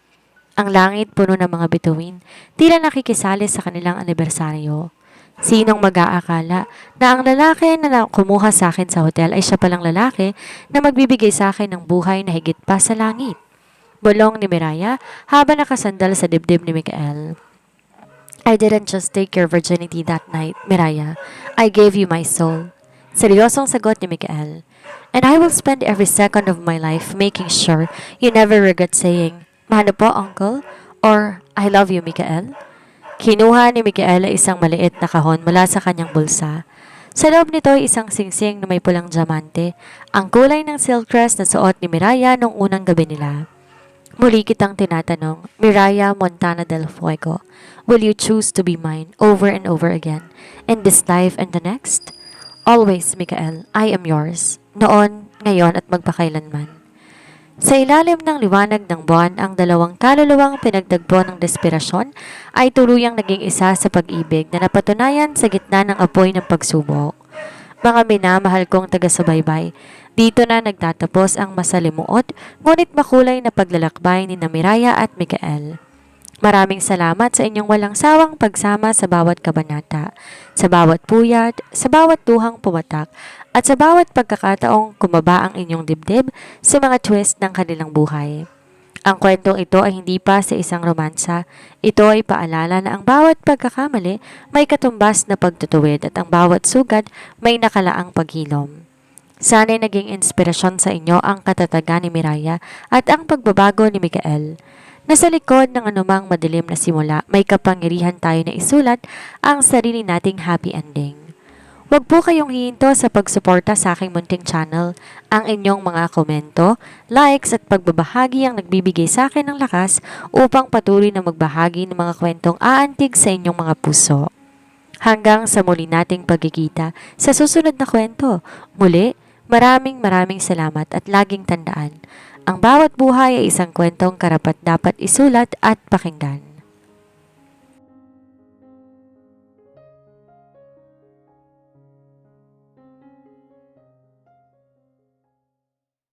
Ang langit puno ng mga bituin, tila nakikisali sa kanilang anibersaryo. Sinong mag-aakala na ang lalaki na kumuha sa akin sa hotel ay siya palang lalaki na magbibigay sa akin ng buhay na higit pa sa langit? Bulong ni Miraya habang nakasandal sa dibdib ni Mikael. I didn't just take your virginity that night, Miraya. I gave you my soul. Seryosong sagot ni Mikael. And I will spend every second of my life making sure you never regret saying, Mahalo po, Uncle, or I love you, Mikael. Kinuha ni Mikael ay isang maliit na kahon mula sa kanyang bulsa. Sa loob nito ay isang singsing na may pulang diamante, ang kulay ng silk dress na suot ni Miraya noong unang gabi nila. Muli kitang tinatanong, Miraya Montana del Fuego, will you choose to be mine over and over again, in this life and the next? Always, Mikael, I am yours, noon, ngayon at magpakailanman. Sa ilalim ng liwanag ng buwan, ang dalawang kaluluwang pinagdagpo ng desperasyon ay tuluyang naging isa sa pag-ibig na napatunayan sa gitna ng apoy ng pagsubok. Mga minamahal kong taga-subaybay, dito na nagtatapos ang masalimuot ngunit makulay na paglalakbay ni Miraya at Mikael. Maraming salamat sa inyong walang sawang pagsama sa bawat kabanata, sa bawat puyat, sa bawat tuhang pumatak, at sa bawat pagkakataong kumaba ang inyong dibdib sa mga twist ng kanilang buhay. Ang kwentong ito ay hindi pa sa isang romansa. Ito ay paalala na ang bawat pagkakamali may katumbas na pagtutuwid at ang bawat sugat may nakalaang paghilom. Sana'y naging inspirasyon sa inyo ang katatagan ni Miraya at ang pagbabago ni Mikael. Nasa likod ng anumang madilim na simula, may kapangyarihan tayo na isulat ang sarili nating happy ending. Huwag po kayong hihinto sa pagsuporta sa aking munting channel. Ang inyong mga komento, likes at pagbabahagi ang nagbibigay sa akin ng lakas upang patuloy na magbahagi ng mga kwentong aantig sa inyong mga puso. Hanggang sa muli nating pagkikita sa susunod na kwento. Muli, maraming salamat at laging tandaan. Ang bawat buhay ay isang kwentong karapat dapat isulat at pakinggan.